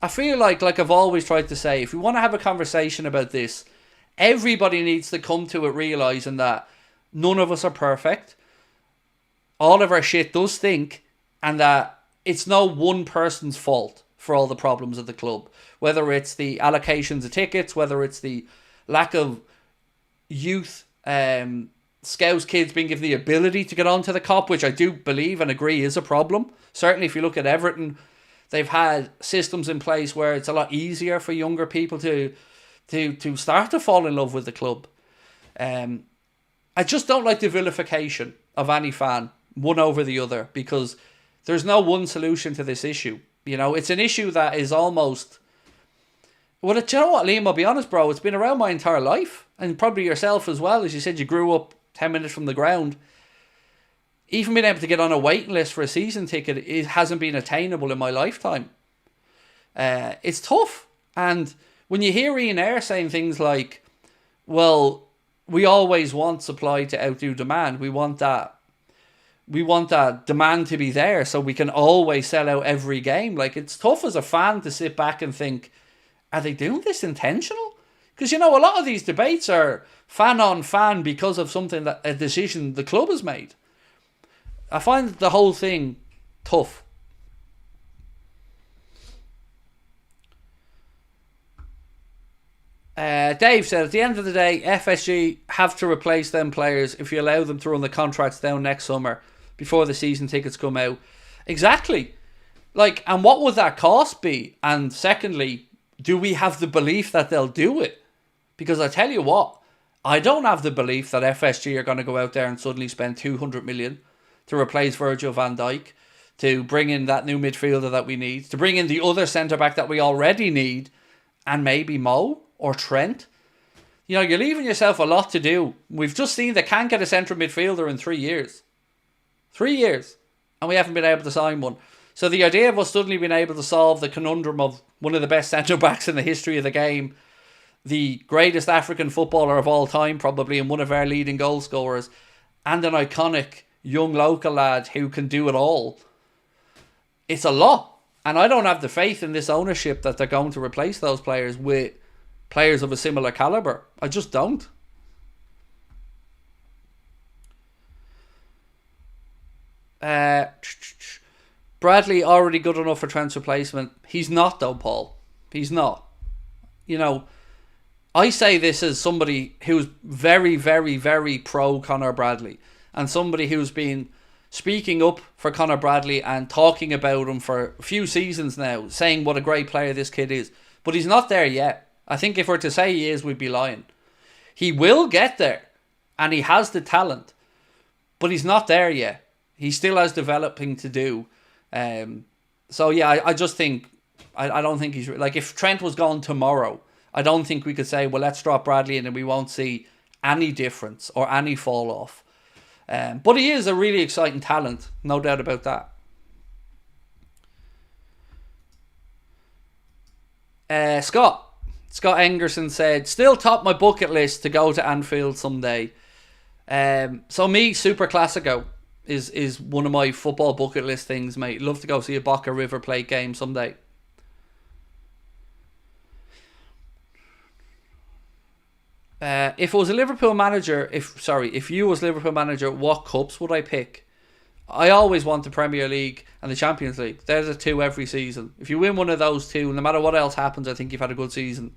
I feel like I've always tried to say, if we want to have a conversation about this, everybody needs to come to it realising that none of us are perfect. All of our shit does stink, and that it's no one person's fault for all the problems of the club. Whether it's the allocations of tickets, whether it's the lack of youth Scouts kids being given the ability to get onto the COP, which I do believe and agree is a problem. Certainly if you look at Everton, they've had systems in place where it's a lot easier for younger people to start to fall in love with the club. I just don't like the vilification of any fan, one over the other, because there's no one solution to this issue. You know, it's an issue that is almost... Well, do you know what, Liam? I'll be honest, bro. It's been around my entire life. And probably yourself as well. As you said, you grew up 10 minutes from the ground. Even being able to get on a waiting list for a season ticket, it hasn't been attainable in my lifetime. It's tough. And when you hear Ian Ayre saying things like, well, we always want supply to outdo demand. We want that demand to be there so we can always sell out every game. Like, it's tough as a fan to sit back and think, are they doing this intentional? Because, you know, a lot of these debates are fan on fan because of a decision the club has made. I find the whole thing tough. Dave said, at the end of the day, FSG have to replace them players if you allow them to run the contracts down next summer before the season tickets come out. Exactly. Like, and what would that cost be? And secondly, do we have the belief that they'll do it? Because I tell you what, I don't have the belief that FSG are going to go out there and suddenly spend 200 million to replace Virgil van Dijk, to bring in that new midfielder that we need, to bring in the other centre-back that we already need, and maybe Mo or Trent. You know, you're leaving yourself a lot to do. We've just seen they can't get a central midfielder in 3 years. 3 years. And we haven't been able to sign one. So the idea of us suddenly being able to solve the conundrum of one of the best centre-backs in the history of the game, the greatest African footballer of all time probably, and one of our leading goal scorers, and an iconic young local lad who can do it all, it's a lot. And I don't have the faith in this ownership that they're going to replace those players with players of a similar calibre. I just don't. Bradley already good enough for transfer placement. He's not though, Paul. He's not. You know, I say this as somebody who's very, very, very pro Conor Bradley, and somebody who's been speaking up for Conor Bradley and talking about him for a few seasons now, saying what a great player this kid is. But he's not there yet. I think if we're to say he is, we'd be lying. He will get there, and he has the talent, but he's not there yet. He still has developing to do. So yeah, I just think, I don't think he's, like, if Trent was gone tomorrow, I don't think we could say, well, let's drop Bradley in and we won't see any difference or any fall off. But he is a really exciting talent, no doubt about that. Scott Engerson said, still top my bucket list to go to Anfield someday. So me, Super Classico is one of my football bucket list things, mate. Love to go see a Boca River Plate game someday. If I was a Liverpool manager, if you was Liverpool manager, what cups would I pick? I always want the Premier League and the Champions League. There's a two every season. If you win one of those two, no matter what else happens, I think you've had a good season.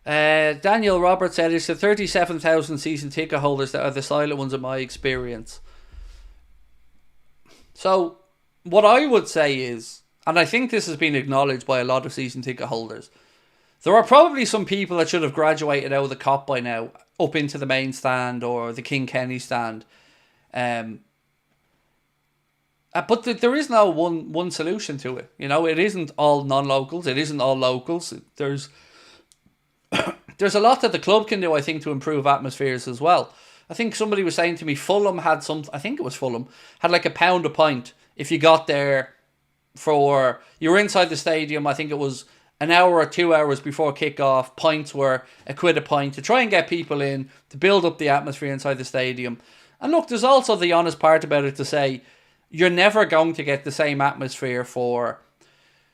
Daniel Roberts said, it's the 37,000 season ticket holders that are the silent ones in my experience. So, what I would say is, and I think this has been acknowledged by a lot of season ticket holders, there are probably some people that should have graduated out of the COP by now, up into the main stand or the King Kenny stand. But there is no one solution to it. You know, it isn't all non-locals. It isn't all locals. There's a lot that the club can do, I think, to improve atmospheres as well. I think somebody was saying to me, Fulham had I think it was Fulham, had like £1 a pint if you got there you were inside the stadium, I think it was an hour or 2 hours before kick-off. Pints were a quid a pint to try and get people in, to build up the atmosphere inside the stadium. And look, there's also the honest part about it to say you're never going to get the same atmosphere for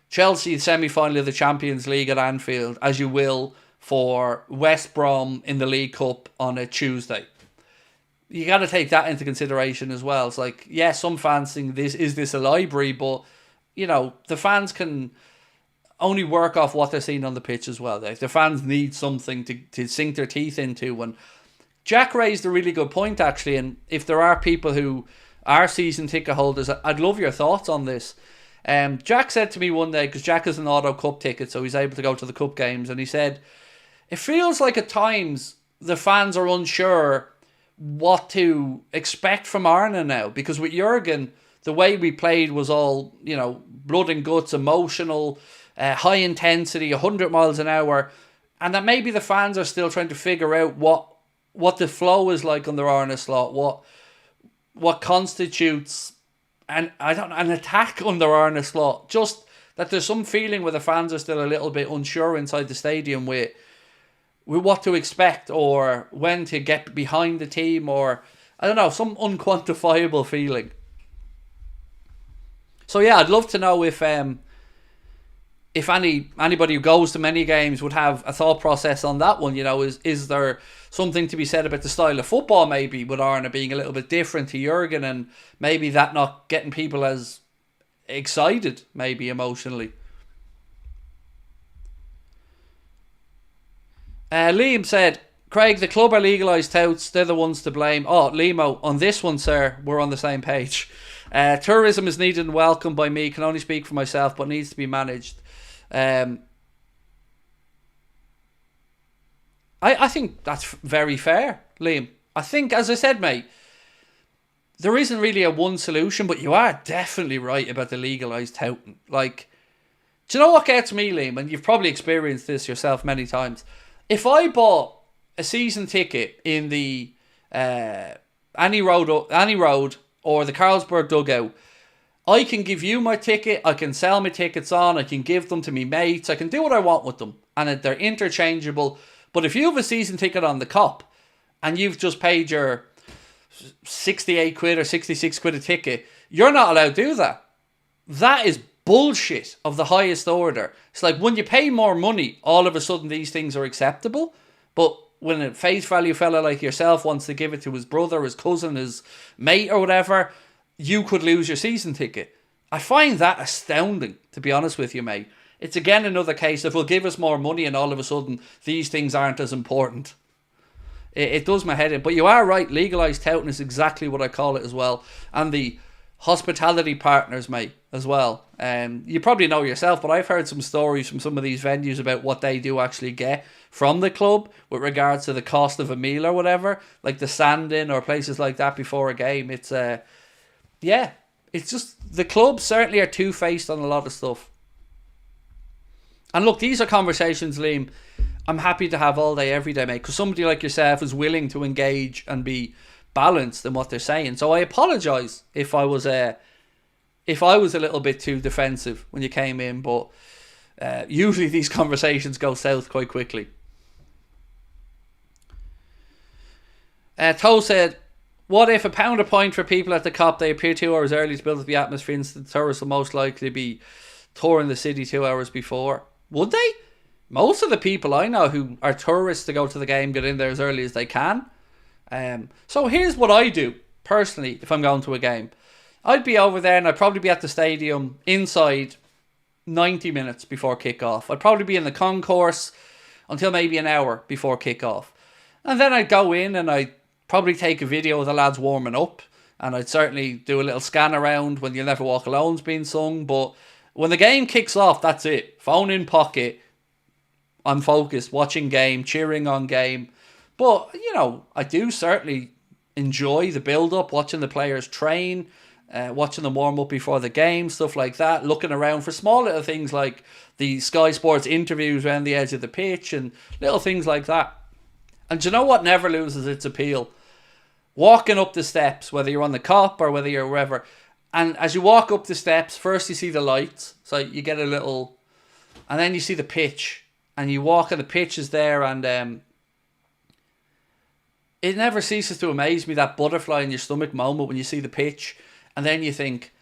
Chelsea semi-final of the Champions League at Anfield as you will for West Brom in the League Cup on a Tuesday. You got to take that into consideration as well. It's like, yeah, some fans think is this a library, but you know, the fans can only work off what they're seeing on the pitch as well. The fans need something to sink their teeth into. And Jack raised a really good point, actually. And if there are people who are season ticket holders, I'd love your thoughts on this. Jack said to me one day, because Jack has an auto cup ticket, so he's able to go to the cup games, and he said, it feels like at times the fans are unsure what to expect from Arna now. Because with Jurgen, the way we played was all, you know, blood and guts, emotional, high intensity, 100 miles an hour. And that maybe the fans are still trying to figure out what the flow is like under Arne Slot, what constitutes an attack under Arne Slot. Just that there's some feeling where the fans are still a little bit unsure inside the stadium with what to expect or when to get behind the team, or I don't know, some unquantifiable feeling. So yeah, I'd love to know if anybody who goes to many games would have a thought process on that one. You know, is there something to be said about the style of football maybe with Arne being a little bit different to Jurgen, and maybe that not getting people as excited maybe emotionally. Liam said, Craig, the club are legalised touts, they're the ones to blame. Oh, Limo, on this one, sir, we're on the same page. Tourism is needed and welcome by me, can only speak for myself, but needs to be managed. I think that's very fair, Liam. I think, as I said, mate, there isn't really a one solution, but you are definitely right about the legalised touting. Like, do you know what gets me, Liam? And you've probably experienced this yourself many times. If I bought a season ticket in the Annie Road or the Carlsberg dugout, I can give you my ticket, I can sell my tickets on, I can give them to me mates, I can do what I want with them, and they're interchangeable. But if you have a season ticket on the Cop and you've just paid your 68 quid or 66 quid a ticket, you're not allowed to do that. That is bullshit of the highest order. It's like when you pay more money, all of a sudden these things are acceptable. But when a face value fella like yourself wants to give it to his brother, his cousin, his mate or whatever, you could lose your season ticket. I find that astounding, to be honest with you, mate. It's again another case of, well, give us more money and all of a sudden these things aren't as important. It does my head in. But you are right, legalised touting is exactly what I call it as well. And the hospitality partners, mate, as well. You probably know yourself, but I've heard some stories from some of these venues about what they do actually get from the club with regards to the cost of a meal or whatever, like the Sandin or places like that before a game. It's it's just the clubs certainly are two-faced on a lot of stuff. And look, these are conversations, Liam, I'm happy to have all day, every day, mate, because somebody like yourself is willing to engage and be balanced in what they're saying. So I apologise if I was a little bit too defensive when you came in, but usually these conversations go south quite quickly. Toe said, what if £1 a point for people at the Cop, they appear 2 hours early to build up the atmosphere, and the tourists will most likely be touring the city 2 hours before? Would they? Most of the people I know who are tourists to go to the game get in there as early as they can. So here's what I do, personally, if I'm going to a game. I'd be over there and I'd probably be at the stadium inside 90 minutes before kick-off. I'd probably be in the concourse until maybe an hour before kick-off. And then I'd go in and I'd probably take a video of the lads warming up. And I'd certainly do a little scan around when You'll Never Walk Alone's being sung. But when the game kicks off, that's it. Phone in pocket. I'm focused, watching game, cheering on game. But, you know, I do certainly enjoy the build-up, watching the players train, watching them warm up before the game, stuff like that, looking around for small little things like the Sky Sports interviews around the edge of the pitch and little things like that. And do you know what never loses its appeal? Walking up the steps, whether you're on the Cop or whether you're wherever, And as you walk up the steps, first you see the lights. So you get a little... And then you see the pitch. And you walk and the pitch is there. And it never ceases to amaze me, that butterfly in your stomach moment when you see the pitch. And then you think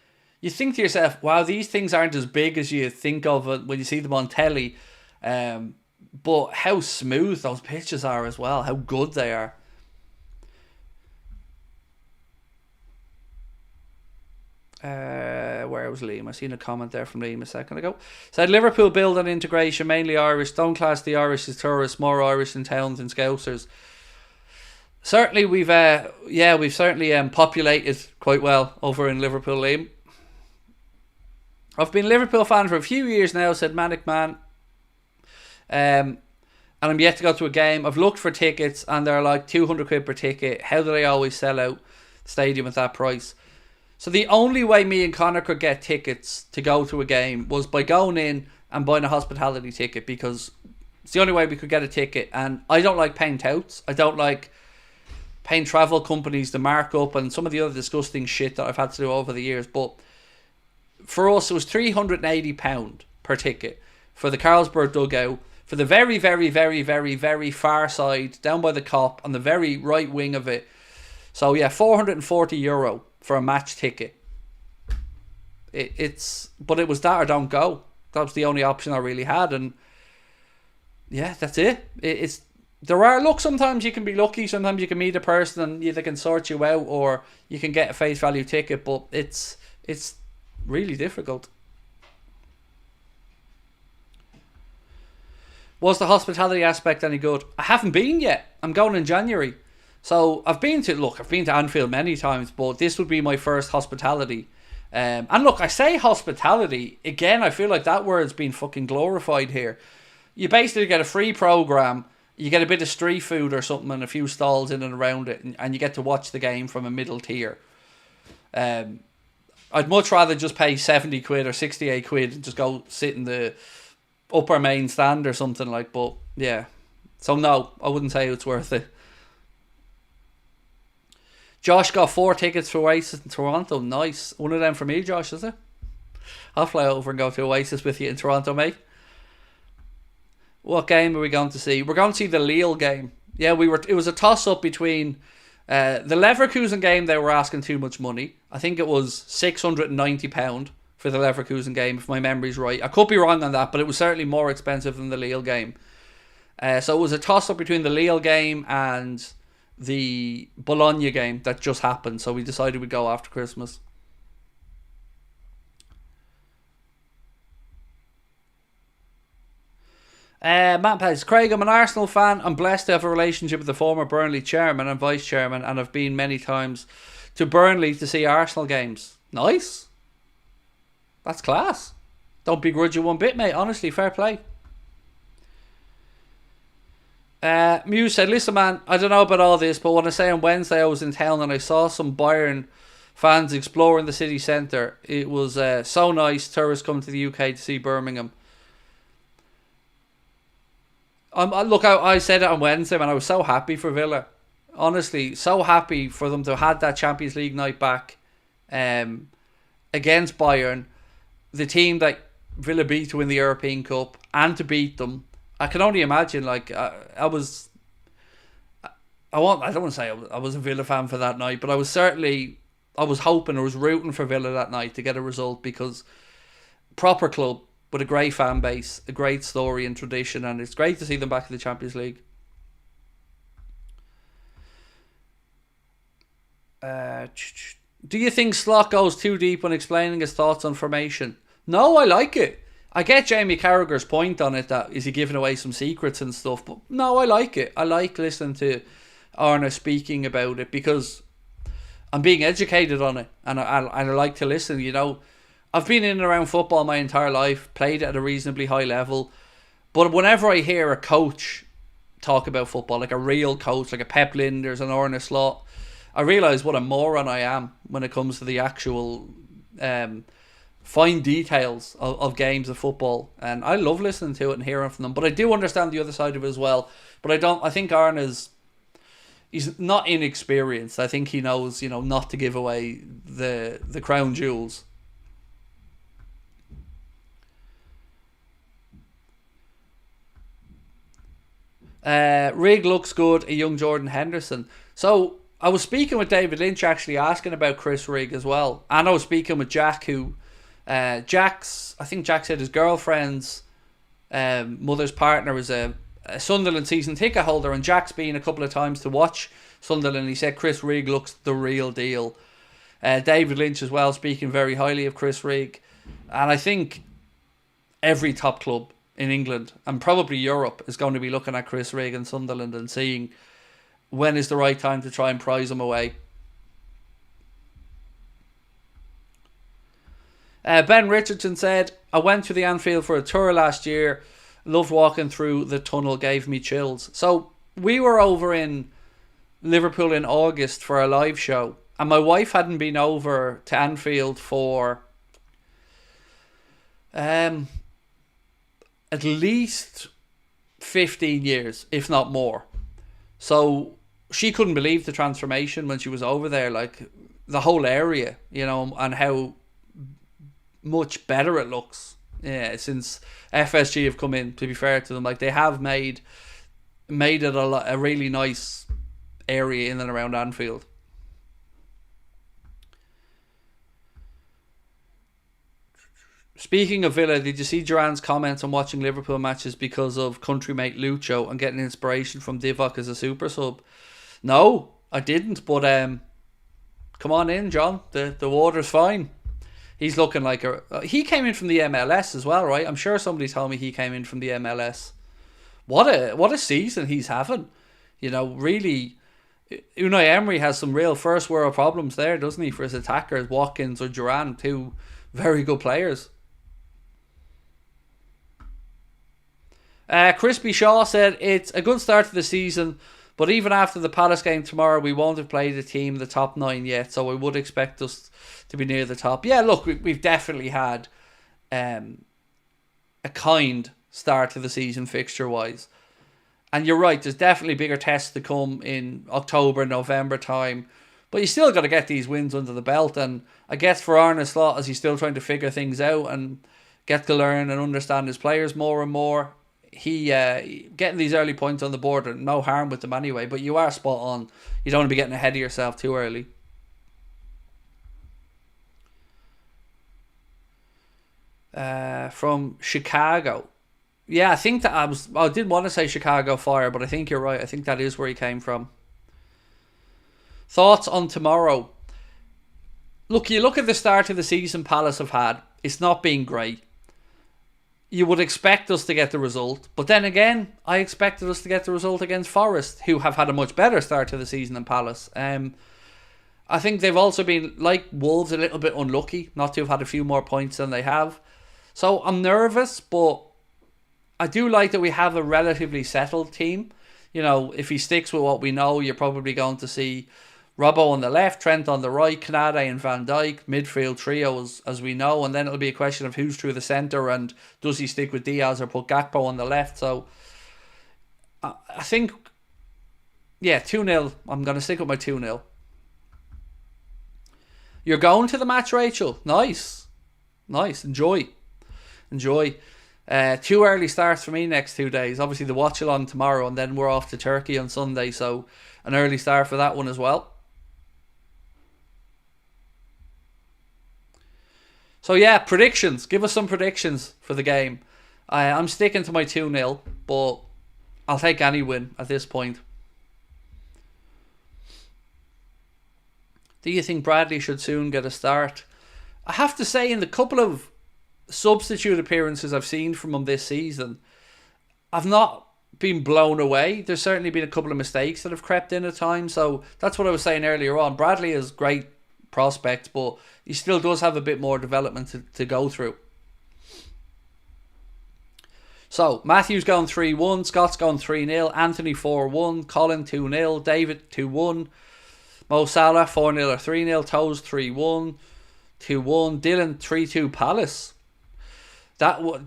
to yourself, wow, these things aren't as big as you think of it when you see them on telly. But how smooth those pitches are as well. How good they are. Where was Liam? I seen a comment there from Liam a second ago. Said Liverpool build on integration, mainly Irish. Don't class the Irish as tourists, more Irish in towns and Scousers. Certainly we've certainly populated quite well over in Liverpool, Liam. I've been a Liverpool fan for a few years now, said Manic Man. And I'm yet to go to a game. I've looked for tickets and they're like 200 quid per ticket. How do they always sell out the stadium at that price? So the only way me and Connor could get tickets to go to a game was by going in and buying a hospitality ticket, because it's the only way we could get a ticket. And I don't like paying touts. I don't like paying travel companies to mark up and some of the other disgusting shit that I've had to do over the years. But for us, it was £380 per ticket for the Carlsberg dugout, for the very, very, very, very, very far side, down by the Kop, on the very right wing of it. So yeah, €440 for a match ticket. But it was that or don't go. That was the only option I really had, and yeah, that's it. Sometimes you can be lucky, sometimes you can meet a person and either can sort you out or you can get a face value ticket, but it's really difficult. Was the hospitality aspect any good? I haven't been yet. I'm going in January. So I've been to Anfield many times, but this would be my first hospitality. And look, I say hospitality, again, I feel like that word's been fucking glorified here. You basically get a free programme, you get a bit of street food or something and a few stalls in and around it, and you get to watch the game from a middle tier. I'd much rather just pay 70 quid or 68 quid and just go sit in the upper main stand or something like, but yeah. So no, I wouldn't say it's worth it. Josh got 4 tickets for Oasis in Toronto. Nice. One of them for me, Josh, is it? I'll fly over and go to Oasis with you in Toronto, mate. What game are we going to see? We're going to see the Lille game. Yeah, it was a toss-up between the Leverkusen game. They were asking too much money. I think it was £690 for the Leverkusen game, if my memory's right. I could be wrong on that, but it was certainly more expensive than the Lille game. So it was a toss-up between the Lille game and the Bologna game that just happened, so we decided we'd go after Christmas. Matt Pez, Craig, I'm an Arsenal fan. I'm blessed to have a relationship with the former Burnley chairman and vice chairman, and I've been many times to Burnley to see Arsenal games. Nice. That's class. Don't begrudge you one bit, mate. Honestly, fair play. Muse said, listen man, I don't know about all this, but when I say on Wednesday I was in town and I saw some Bayern fans exploring the city centre. It was so nice, tourists coming to the UK to see Birmingham. Look, I said it on Wednesday, man, I was so happy for Villa. Honestly, so happy for them to have had that Champions League night back against Bayern, the team that Villa beat to win the European Cup, and to beat them. I can only imagine, like, I don't want to say I was a Villa fan for that night, but I was hoping, I was rooting for Villa that night to get a result, because proper club with a great fan base, a great story and tradition, and it's great to see them back in the Champions League. Do you think Slot goes too deep when explaining his thoughts on formation? No, I like it. I get Jamie Carragher's point on it, that is he giving away some secrets and stuff, but no, I like it. I like listening to Arna speaking about it because I'm being educated on it, and I like to listen. You know, I've been in and around football my entire life, played at a reasonably high level, but whenever I hear a coach talk about football, like a real coach, like a Pep Linders, an Arna Slot, I realise what a moron I am when it comes to the actual fine details of games of football, and I love listening to it and hearing from them. But I do understand the other side of it as well. But I think Arna's, he's not inexperienced. I think he knows, not to give away the crown jewels. Rig looks good, a young Jordan Henderson. So I was speaking with David Lynch, actually asking about Chris Rig as well, and I was speaking with Jack, who I think Jack said his girlfriend's mother's partner was a Sunderland season ticket holder, and Jack's been a couple of times to watch Sunderland. He said Chris Rig looks the real deal. David Lynch as well, speaking very highly of Chris Rig, and I think every top club in England and probably Europe is going to be looking at Chris Rig and Sunderland and seeing when is the right time to try and prize him away. Ben Richardson said, I went to the Anfield for a tour last year. Loved walking through the tunnel, gave me chills. So we were over in Liverpool in August for a live show, and my wife hadn't been over to Anfield for at least 15 years, if not more. So she couldn't believe the transformation when she was over there, like the whole area, and how much better it looks. Yeah, since FSG have come in, to be fair to them, like they have made it a really nice area in and around Anfield. Speaking of Villa, did you see Duran's comments on watching Liverpool matches because of countrymate Lucho and getting inspiration from Divock as a super sub? No, I didn't, but come on in, John. The water's fine. He's looking like he came in from the MLS as well, right? I'm sure somebody told me he came in from the MLS. What a season he's having. Really, Unai Emery has some real first world problems there, doesn't he, for his attackers, Watkins or Duran, two very good players. Crispy Shaw said, it's a good start to the season, but even after the Palace game tomorrow, we won't have played a team in the top 9 yet, so I would expect us to be near the top. Yeah, look, we've definitely had a kind start to the season fixture-wise. And you're right, there's definitely bigger tests to come in October, November time. But you still got to get these wins under the belt. And I guess for Arne Slot, as he's still trying to figure things out and get to learn and understand his players more and more, he getting these early points on the board, and no harm with them anyway. But you are spot on. You don't want to be getting ahead of yourself too early. From Chicago. Yeah, I think that I did want to say Chicago Fire, but I think you're right. I think that is where he came from. Thoughts on tomorrow? Look, you look at the start of the season Palace have had. It's not been great. You would expect us to get the result. But then again, I expected us to get the result against Forest, who have had a much better start to the season than Palace. I think they've also been, like Wolves, a little bit unlucky not to have had a few more points than they have. So I'm nervous, but I do like that we have a relatively settled team. If he sticks with what we know, you're probably going to see Robbo on the left, Trent on the right, Canade and Van Dijk, midfield trio as we know, and then it'll be a question of who's through the centre and does he stick with Diaz or put Gakpo on the left. So I think, 2-0. I'm going to stick with my 2-0. You're going to the match, Rachel? Nice. Enjoy. 2 early starts for me next 2 days. Obviously the watch along tomorrow, and then we're off to Turkey on Sunday, so an early start for that one as well. So yeah, predictions. Give us some predictions for the game. I'm sticking to my 2-0, but I'll take any win at this point. Do you think Bradley should soon get a start? I have to say, in the couple of substitute appearances I've seen from him this season, I've not been blown away. There's certainly been a couple of mistakes that have crept in at times, so that's what I was saying earlier on. Bradley is great prospect, but he still does have a bit more development to go through. So Matthew's going 3-1, Scott's going 3-0, Anthony 4-1, Colin 2-0, David 2-1, Mo Salah 4-0 or 3-0, Toes 3-1, 2-1, Dylan 3-2 Palace.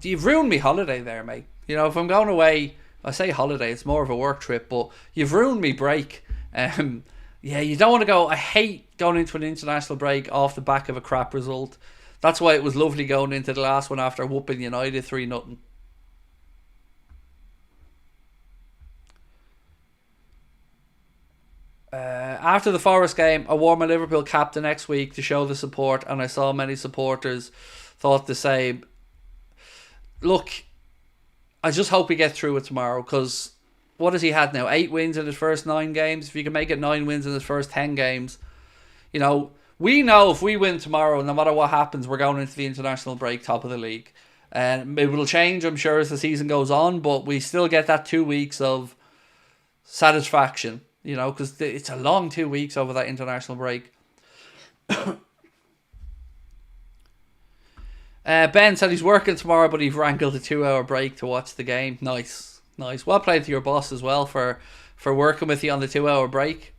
You've ruined me holiday there, mate. If I'm going away, I say holiday, it's more of a work trip, but you've ruined me break. Yeah, you don't want to go. I hate going into an international break off the back of a crap result. That's why it was lovely going into the last one after whooping United 3-0. After the Forest game, I wore my Liverpool cap the next week to show the support, and I saw many supporters thought the same. Look, I just hope we get through it tomorrow, because what has he had now? 8 wins in his first 9 games. If you can make it 9 wins in his first 10 games, you know, we know if we win tomorrow, no matter what happens, we're going into the international break top of the league. And it will change, I'm sure, as the season goes on, but we still get that 2 weeks of satisfaction, you know, because it's a long 2 weeks over that international break. Ben said he's working tomorrow, but he's wrangled a 2-hour break to watch the game. Nice. Well played to your boss as well for working with you on the 2-hour break.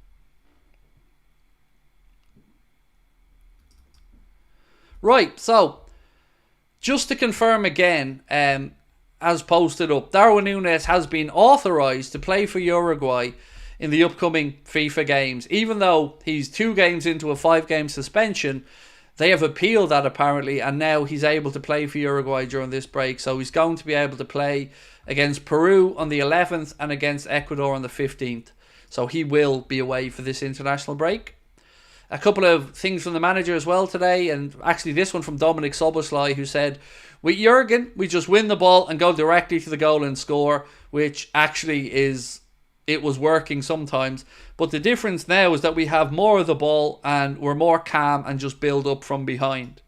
Right, so just to confirm again, as posted up, Darwin Nunez has been authorised to play for Uruguay in the upcoming FIFA games. Even though he's 2 games into a 5-game suspension, they have appealed that apparently, and now he's able to play for Uruguay during this break. So he's going to be able to play against Peru on the 11th and against Ecuador on the 15th. So he will be away for this international break. A couple of things from the manager as well today, and actually this one from Dominic Soboslai, who said, with Jurgen, we just win the ball and go directly to the goal and score, which actually it was working sometimes. But the difference now is that we have more of the ball and we're more calm and just build up from behind.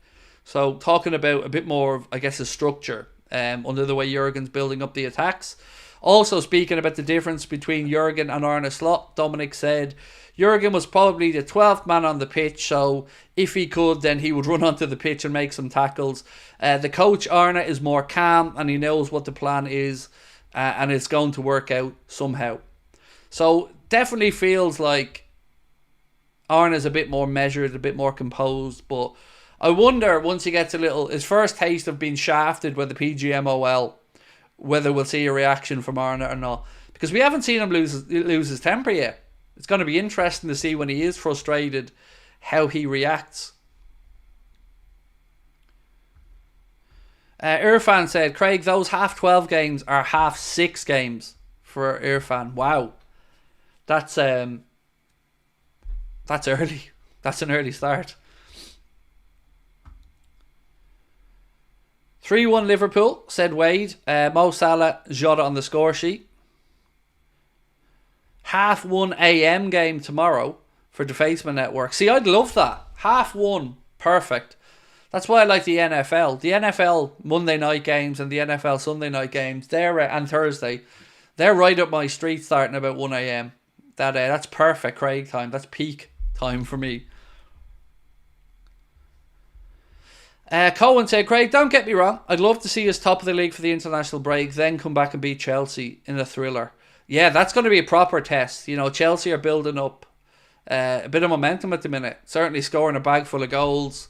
So talking about a bit more of, I guess, a structure under the way Jurgen's building up the attacks. Also speaking about the difference between Jurgen and Arne Slot, Dominic said, Jurgen was probably the 12th man on the pitch, so if he could, then he would run onto the pitch and make some tackles. The coach, Arne, is more calm and he knows what the plan is, and it's going to work out somehow. So definitely feels like Arne is a bit more measured, a bit more composed, but I wonder once he gets his first taste of being shafted by the PGMOL, whether we'll see a reaction from Arne or not. Because we haven't seen him lose his temper yet. It's going to be interesting to see when he is frustrated how he reacts. Irfan said, Craig, those half 12 games are half 6 games for Irfan. Wow. That's early. That's an early start. 3-1 Liverpool, said Wade. Mo Salah, Jota on the score sheet. 1:30 a.m. game tomorrow for Defacement Network. See, I'd love that. 1:30, perfect. That's why I like the NFL. The NFL Monday night games and the NFL Sunday night games, and Thursday, they're right up my street starting about 1 a.m. That's perfect Craig time. That's peak time for me. Cohen said, Craig, don't get me wrong. I'd love to see us top of the league for the international break, then come back and beat Chelsea in a thriller. Yeah, that's going to be a proper test. You know, Chelsea are building up a bit of momentum at the minute. Certainly scoring a bag full of goals.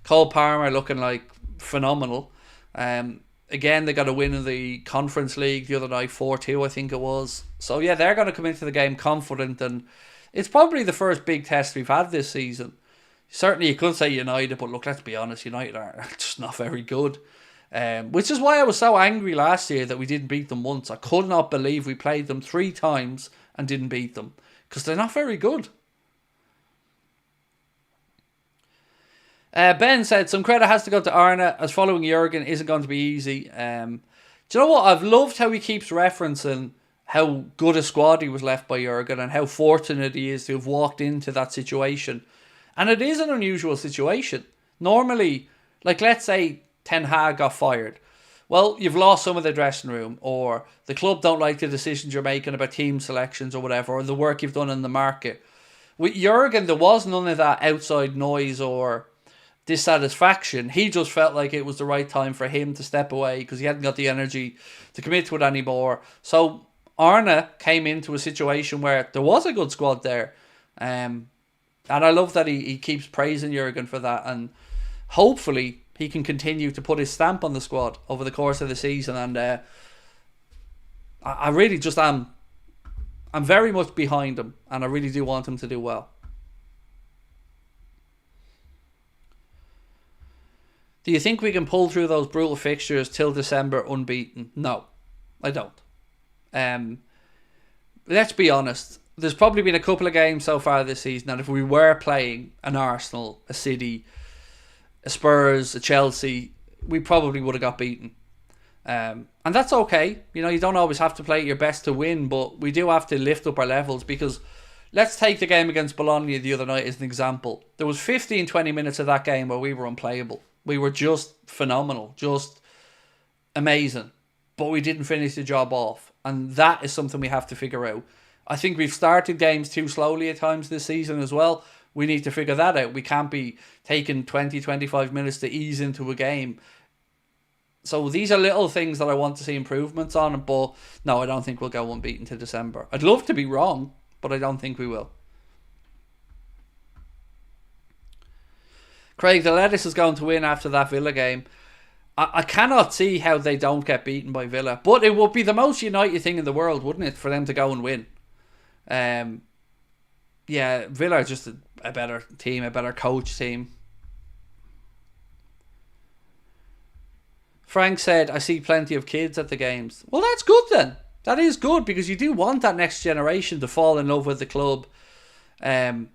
Cole Palmer looking like phenomenal. Again, they got a win in the Conference League the other night, 4-2 I think it was. So yeah, they're going to come into the game confident, and it's probably the first big test we've had this season. Certainly you could say United, but look, let's be honest, United are just not very good. Which is why I was so angry last year that we didn't beat them once. I could not believe we played them 3 times and didn't beat them, because they're not very good. Ben said, some credit has to go to Arne, as following Jurgen isn't going to be easy. Do you know what? I've loved how he keeps referencing how good a squad he was left by Jurgen and how fortunate he is to have walked into that situation. And it is an unusual situation. Normally, like let's say Ten Hag got fired. Well, you've lost some of the dressing room, or the club don't like the decisions you're making about team selections or whatever, or the work you've done in the market. With Jurgen, there was none of that outside noise or dissatisfaction. He just felt like it was the right time for him to step away because he hadn't got the energy to commit to it anymore. So Arne came into a situation where there was a good squad there. And I love that he keeps praising Jurgen for that, and hopefully he can continue to put his stamp on the squad over the course of the season. And I really just am I'm very much behind him, and I really do want him to do well. Do you think we can pull through those brutal fixtures till December unbeaten? No, I don't. Let's be honest. There's probably been a couple of games so far this season that if we were playing an Arsenal, a City, a Spurs, a Chelsea, we probably would have got beaten. And that's okay. You know, you don't always have to play your best to win, but we do have to lift up our levels, because let's take the game against Bologna the other night as an example. There was 15-20 minutes of that game where we were unplayable. We were just phenomenal, just amazing. But we didn't finish the job off. And that is something we have to figure out. I think we've started games too slowly at times this season as well. We need to figure that out. We can't be taking 20-25 minutes to ease into a game. So these are little things that I want to see improvements on. But no, I don't think we'll go unbeaten to December. I'd love to be wrong, but I don't think we will. Craig, the Lettuce is going to win after that Villa game. I cannot see how they don't get beaten by Villa. But it would be the most United thing in the world, wouldn't it, for them to go and win? Yeah, Villa are just a better team, a better coach team. Frank said, I see plenty of kids at the games. Well, that's good then. That is good, because you do want that next generation to fall in love with the club. But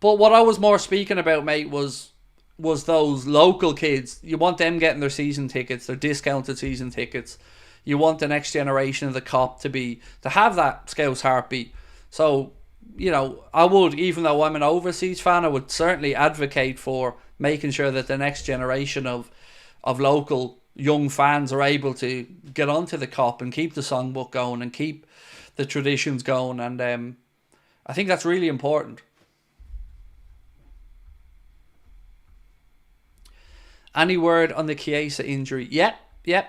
what I was more speaking about, mate, was those local kids. You want them getting their season tickets, their discounted season tickets. You want the next generation of the COP to have that Scouse heartbeat. So, you know, I would, even though I'm an overseas fan, I would certainly advocate for making sure that the next generation of local young fans are able to get onto the COP and keep the songbook going and keep the traditions going. And I think that's really important. Any word on the Chiesa injury? Yep.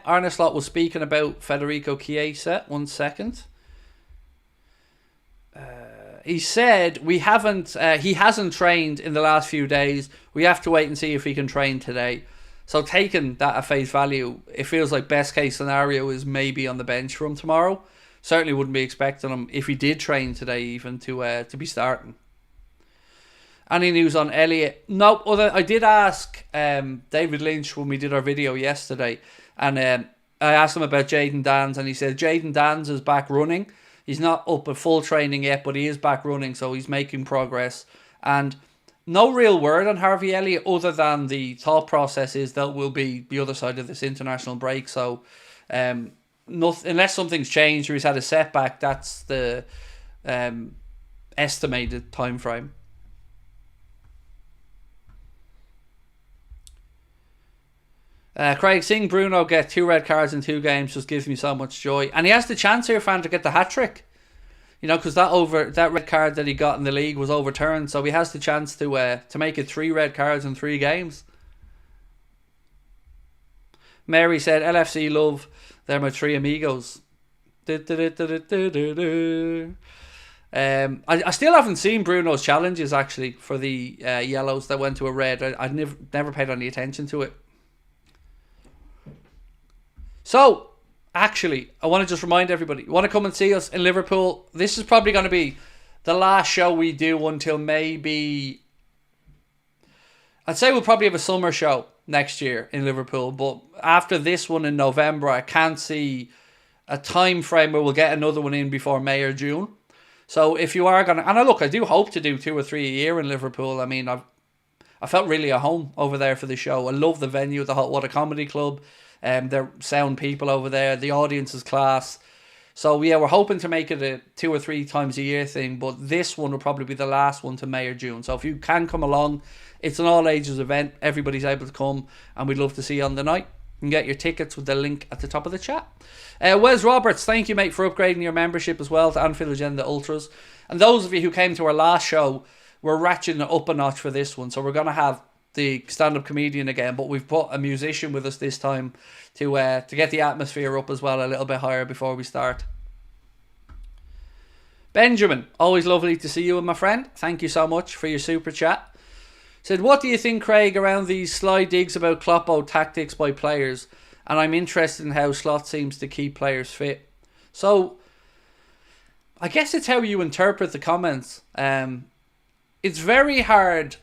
Arne Slot was speaking about Federico Chiesa. 1 second. He said he hasn't trained in the last few days. We have to wait and see if he can train today. So taking that at face value, it feels like best case scenario is maybe on the bench for him tomorrow. Certainly wouldn't be expecting him, if he did train today, even to be starting. Any news on Elliot? No, I did ask David Lynch when we did our video yesterday, and I asked him about Jayden Danns, and he said Jayden Danns is back running. He's not up at full training yet, but he is back running, so he's making progress. And no real word on Harvey Elliott, other than the thought process is that we'll be the other side of this international break. So unless something's changed or he's had a setback, that's the estimated time frame. Craig, seeing Bruno get 2 red cards in 2 games just gives me so much joy. And he has the chance here, fan, to get the hat-trick. You know, because that red card that he got in the league was overturned. So he has the chance to make it 3 red cards in 3 games. Mary said, LFC love, they're my 3 amigos. I still haven't seen Bruno's challenges, actually, for the yellows that went to a red. I've never paid any attention to it. So, actually, I want to just remind everybody, you want to come and see us in Liverpool? This is probably going to be the last show we do until maybe, I'd say we'll probably have a summer show next year in Liverpool. But after this one in November, I can't see a time frame where we'll get another one in before May or June. So if you are going to, and I do hope to do 2 or 3 a year in Liverpool. I mean, I felt really at home over there for the show. I love the venue, the Hot Water Comedy Club. They're sound people over there. The audience is class. So yeah, we're hoping to make it a 2 or 3 times a year thing, but this one will probably be the last one to May or June. So if you can come along, it's an all ages event. Everybody's able to come, and we'd love to see you on the night. You can get your tickets with the link at the top of the chat. Wes Roberts, thank you, mate, for upgrading your membership as well to Anfield Agenda Ultras. And those of you who came to our last show, we're ratcheting it up a notch for this one. So we're going to have the stand-up comedian again, but we've put a musician with us this time to get the atmosphere up as well a little bit higher before we start. Benjamin, always lovely to see you, my friend. Thank you so much for your super chat. Said, what do you think, Craig, around these sly digs about Kloppo tactics by players? And I'm interested in how Slot seems to keep players fit. So, I guess it's how you interpret the comments. It's very hard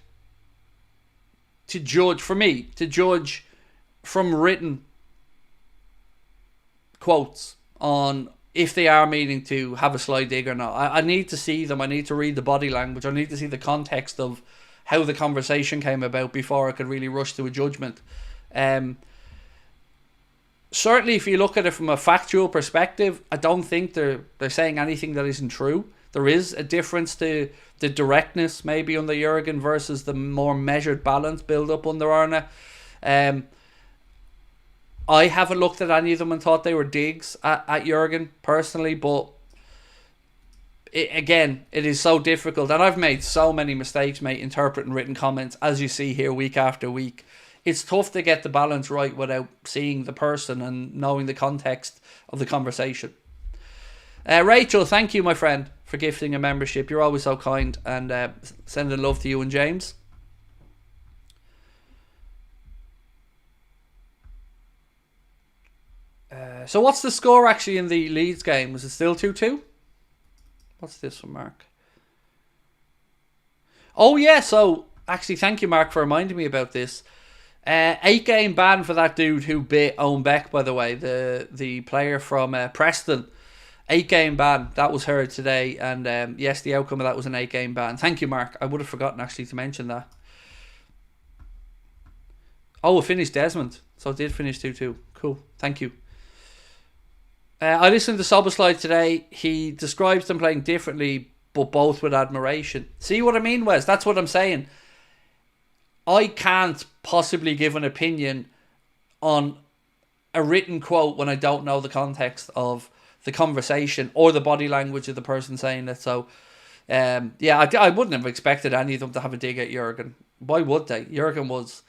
to judge, for me, to judge from written quotes on if they are meaning to have a sly dig or not. I need to see them. I need to read the body language. I need to see the context of how the conversation came about before I could really rush to a judgment. Certainly, if you look at it from a factual perspective, I don't think they're saying anything that isn't true. There is a difference to the directness maybe under Jurgen versus the more measured balance build up under Arne. I haven't looked at any of them and thought they were digs at Jurgen personally, but it is so difficult, and I've made so many mistakes, mate, interpreting written comments, as you see here week after week. It's tough to get the balance right without seeing the person and knowing the context of the conversation. Rachel, thank you, my friend, for gifting a membership. You're always so kind, and sending love to you and James. So what's the score actually in the Leeds game? Was it still 2-2? What's this from Mark? Oh yeah, so actually thank you, Mark, for reminding me about this. 8-game ban for that dude who bit Owen Beck, by the way, the player from Preston. 8-game ban, that was heard today, and yes, the outcome of that was an 8-game ban. Thank you, Mark. I would have forgotten actually to mention that. Oh, it finished Desmond, so it did finish 2-2. Cool, thank you. I listened to Soboslai today. He describes them playing differently, but both with admiration. See what I mean, Wes? That's what I'm saying. I can't possibly give an opinion on a written quote when I don't know the context of the conversation or the body language of the person saying it. So, I wouldn't have expected any of them to have a dig at Jurgen. Why would they? Jurgen was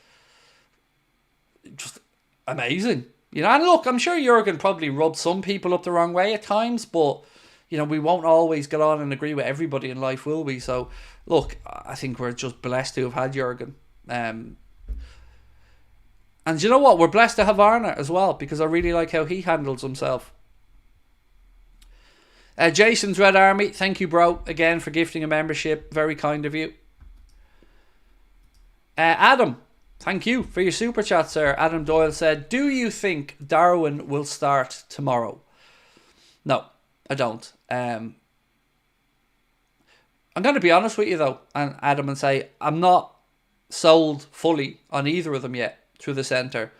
just amazing. You know, and look, I'm sure Jurgen probably rubbed some people up the wrong way at times, but, you know, we won't always get on and agree with everybody in life, will we? So, look, I think we're just blessed to have had Jurgen. And you know what? We're blessed to have Arne as well, because I really like how he handles himself. Jason's Red Army, thank you, bro, again, for gifting a membership. Very kind of you. Adam, thank you for your super chat, sir. Adam Doyle said, do you think Darwin will start tomorrow? No, I don't. I'm going to be honest with you, though, and Adam, and say I'm not sold fully on either of them yet through the centre.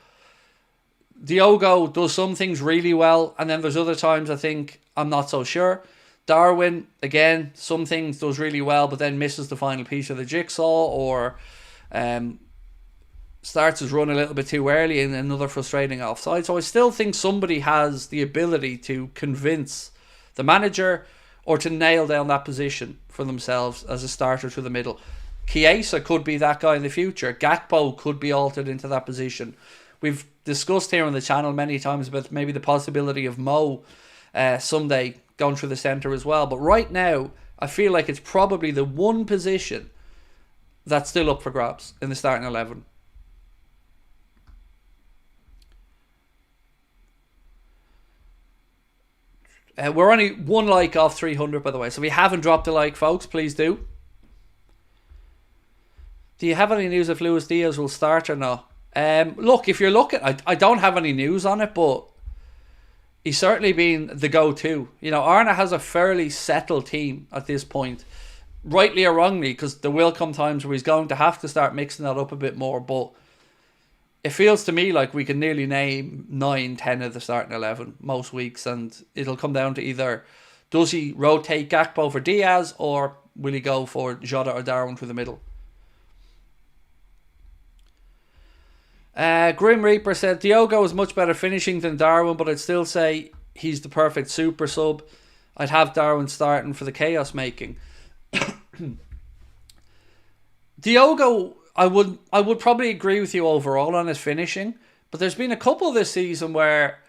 Diogo does some things really well, and then there's other times I think I'm not so sure. Darwin, again, some things does really well, but then misses the final piece of the jigsaw, or starts his run a little bit too early and another frustrating offside. So I still think somebody has the ability to convince the manager or to nail down that position for themselves as a starter through the middle. Chiesa could be that guy in the future. Gakpo could be altered into that position. We've discussed here on the channel many times about maybe the possibility of Mo someday going through the centre as well. But right now, I feel like it's probably the one position that's still up for grabs in the starting 11. We're only one like off 300, by the way. So if you haven't dropped a like, folks, please do. Do you have any news if Luis Diaz will start or not? Look, if you're looking, I don't have any news on it, but he's certainly been the go-to. You know, Arne has a fairly settled team at this point, rightly or wrongly, because there will come times where he's going to have to start mixing that up a bit more, but it feels to me like we can nearly name 9-10 of the starting 11 most weeks, and it'll come down to either does he rotate Gakpo for Diaz, or will he go for Jota or Darwin through the middle. Grim Reaper said Diogo is much better finishing than Darwin, but I'd still say he's the perfect super sub. I'd have Darwin starting for the chaos making. Diogo, I would probably agree with you overall on his finishing, but there's been a couple this season where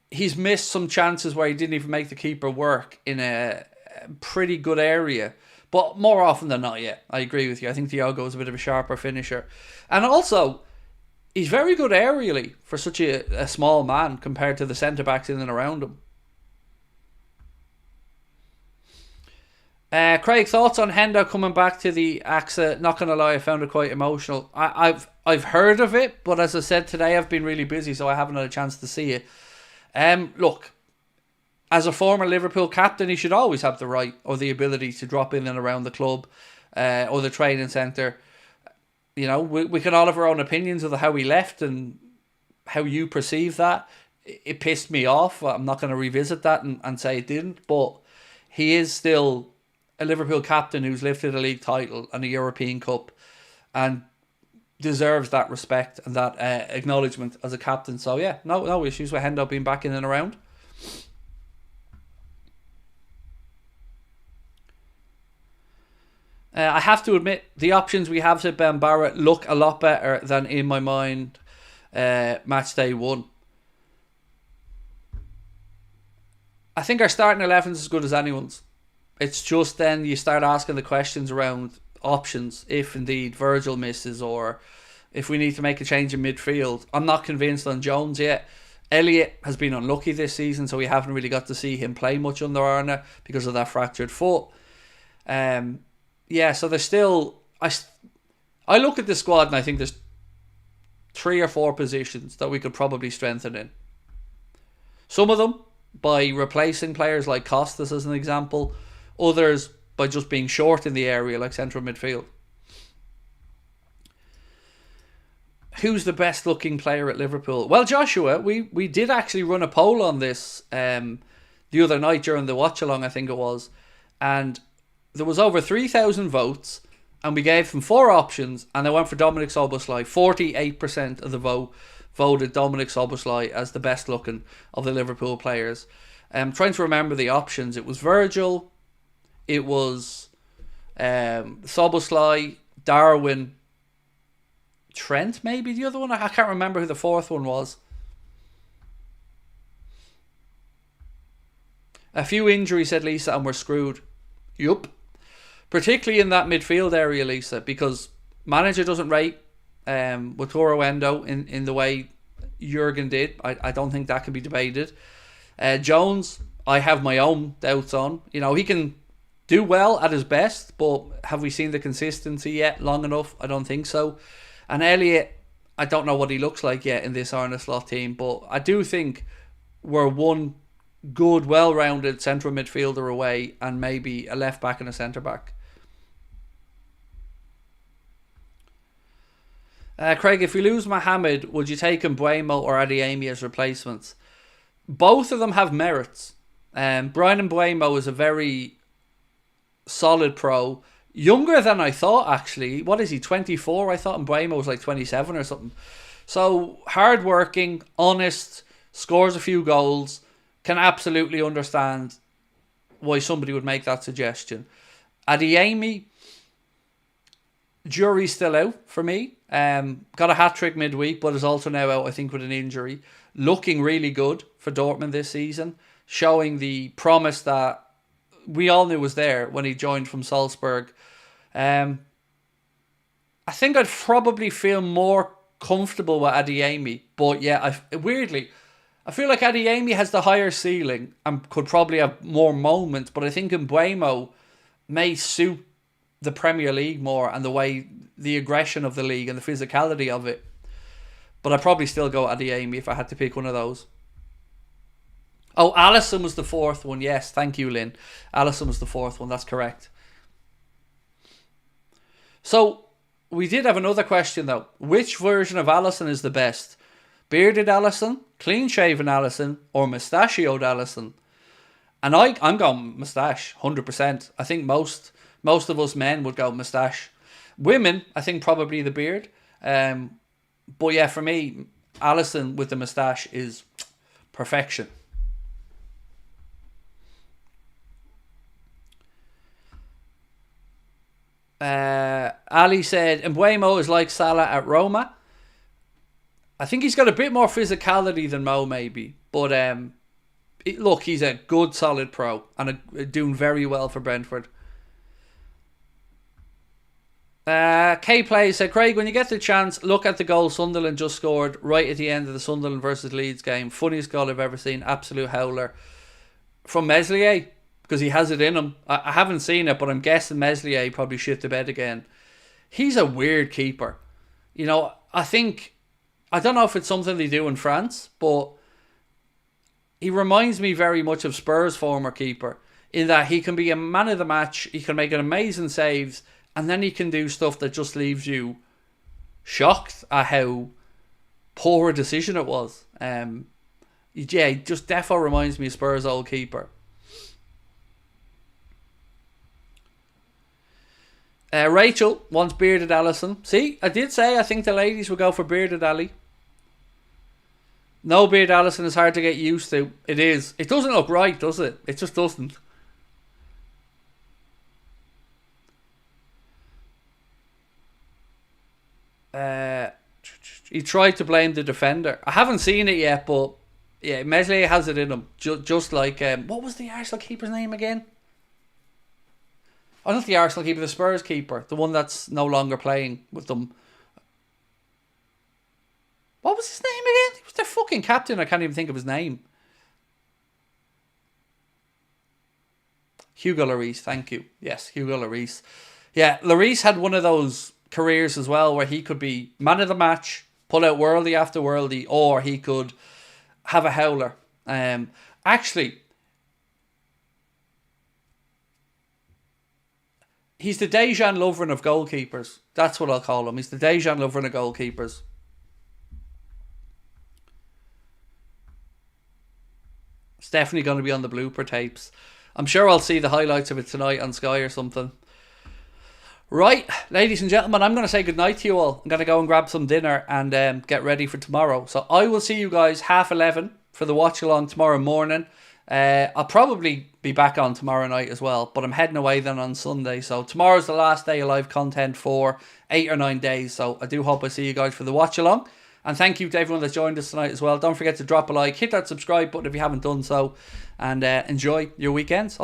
he's missed some chances where he didn't even make the keeper work in a pretty good area. But more often than not, yeah, I agree with you. I think Diogo is a bit of a sharper finisher. And also, he's very good aerially for such a small man compared to the centre-backs in and around him. Craig, thoughts on Hendo coming back to the AXA? Not going to lie, I found it quite emotional. I've heard of it, but as I said today, I've been really busy, so I haven't had a chance to see it. Look, as a former Liverpool captain, he should always have the right or the ability to drop in and around the club or the training centre. You know, we can all have our own opinions of how he left and how you perceive that. It pissed me off. I'm not going to revisit that and say it didn't, but he is still a Liverpool captain who's lifted a league title and a European Cup and deserves that respect and that acknowledgement as a captain. So yeah, no issues with Hendo being back in and around. I have to admit, the options we have to Ben Barrett look a lot better than in my mind match day 1. I think our starting 11 is as good as anyone's. It's just then you start asking the questions around options, if indeed Virgil misses or if we need to make a change in midfield. I'm not convinced on Jones yet. Elliott has been unlucky this season, so we haven't really got to see him play much under Arne because of that fractured foot. So there's still... I look at the squad and I think there's 3 or 4 positions that we could probably strengthen in. Some of them by replacing players like Costas as an example. Others by just being short in the area like central midfield. Who's the best looking player at Liverpool? Well, Joshua, we did actually run a poll on this the other night during the watch along, I think it was. And there was over 3,000 votes and we gave them 4 options and they went for Dominic Szoboszlai. 48% of the vote voted Dominic Szoboszlai as the best looking of the Liverpool players. I'm trying to remember the options. It was Virgil, it was Szoboszlai, Darwin, Trent maybe the other one. I can't remember who the 4th one was. A few injuries, said Lisa, and we're screwed. Yup. Particularly in that midfield area, Lisa, because manager doesn't rate Wataru Endo in the way Jurgen did. I don't think that can be debated. Jones, I have my own doubts on. You know, he can do well at his best, but have we seen the consistency yet long enough? I don't think so. And Elliott, I don't know what he looks like yet in this Arne Slot team, but I do think we're one good, well-rounded central midfielder away and maybe a left back and a centre back. Craig, if we lose Mohamed, would you take Mbeumo or Adeyemi as replacements? Both of them have merits. Brian Mbeumo is a very solid pro. Younger than I thought, actually. What is he, 24? I thought Mbeumo was like 27 or something. So, hard-working, honest, scores a few goals, can absolutely understand why somebody would make that suggestion. Adeyemi, jury's still out for me. Got a hat-trick midweek, but is also now out, I think, with an injury. Looking really good for Dortmund this season. Showing the promise that we all knew was there when he joined from Salzburg. I think I'd probably feel more comfortable with Adeyemi. But yeah, weirdly, I feel like Adeyemi has the higher ceiling and could probably have more moments. But I think Mbeumo may suit the Premier League more and the aggression of the league and the physicality of it. But I'd probably still go Adeyemi if I had to pick one of those. Oh, Alisson was the 4th one. Yes, thank you, Lynn. Alisson was the 4th one. That's correct. So, we did have another question though. Which version of Alisson is the best? Bearded Alisson, clean-shaven Alisson, or mustachioed Alisson? And I'm going moustache, 100%. I think most of us men would go moustache. Women, I think probably the beard. But yeah, for me, Alisson with the moustache is perfection. Ali said, Mbeumo is like Salah at Roma. I think he's got a bit more physicality than Mo maybe. But look, he's a good, solid pro and doing very well for Brentford. K-Play said, Craig, when you get the chance, look at the goal Sunderland just scored right at the end of the Sunderland versus Leeds game. Funniest goal I've ever seen. Absolute howler. From Meslier. because he has it in him. I haven't seen it, but I'm guessing Meslier probably shit the bed again. He's a weird keeper. You know, I don't know if it's something they do in France, but he reminds me very much of Spurs' former keeper in that he can be a man of the match, he can make an amazing saves, and then he can do stuff that just leaves you shocked at how poor a decision it was. Yeah, he just defo reminds me of Spurs' old keeper. Rachel wants bearded Allison. See, I did say I think the ladies will go for bearded Ali. No beard Allison is hard to get used to. It is. It doesn't look right, does it? It just doesn't. He tried to blame the defender. I haven't seen it yet, but yeah, Meslier has it in him. Just like what was the Arsenal keeper's name again? Oh, not the Arsenal keeper, the Spurs keeper, the one that's no longer playing with them. What was his name again? He was their fucking captain. I can't even think of his name. Hugo Lloris, thank you. Yes, Hugo Lloris. Yeah, Lloris had one of those careers as well where he could be man of the match, pull out worldie after worldie, or he could have a howler. Actually, he's the Dejan Lovren of goalkeepers. That's what I'll call him. He's the Dejan Lovren of goalkeepers. It's definitely going to be on the blooper tapes. I'm sure I'll see the highlights of it tonight on Sky or something. Right, ladies and gentlemen, I'm going to say goodnight to you all. I'm going to go and grab some dinner and get ready for tomorrow. So I will see you guys 11:30 for the watch along tomorrow morning. I'll probably be back on tomorrow night as well, but I'm heading away then on Sunday. So tomorrow's the last day of live content for 8 or 9 days. So I do hope I see you guys for the watch along. And thank you to everyone that's joined us tonight as well. Don't forget to drop a like, hit that subscribe button if you haven't done so, and enjoy your weekends.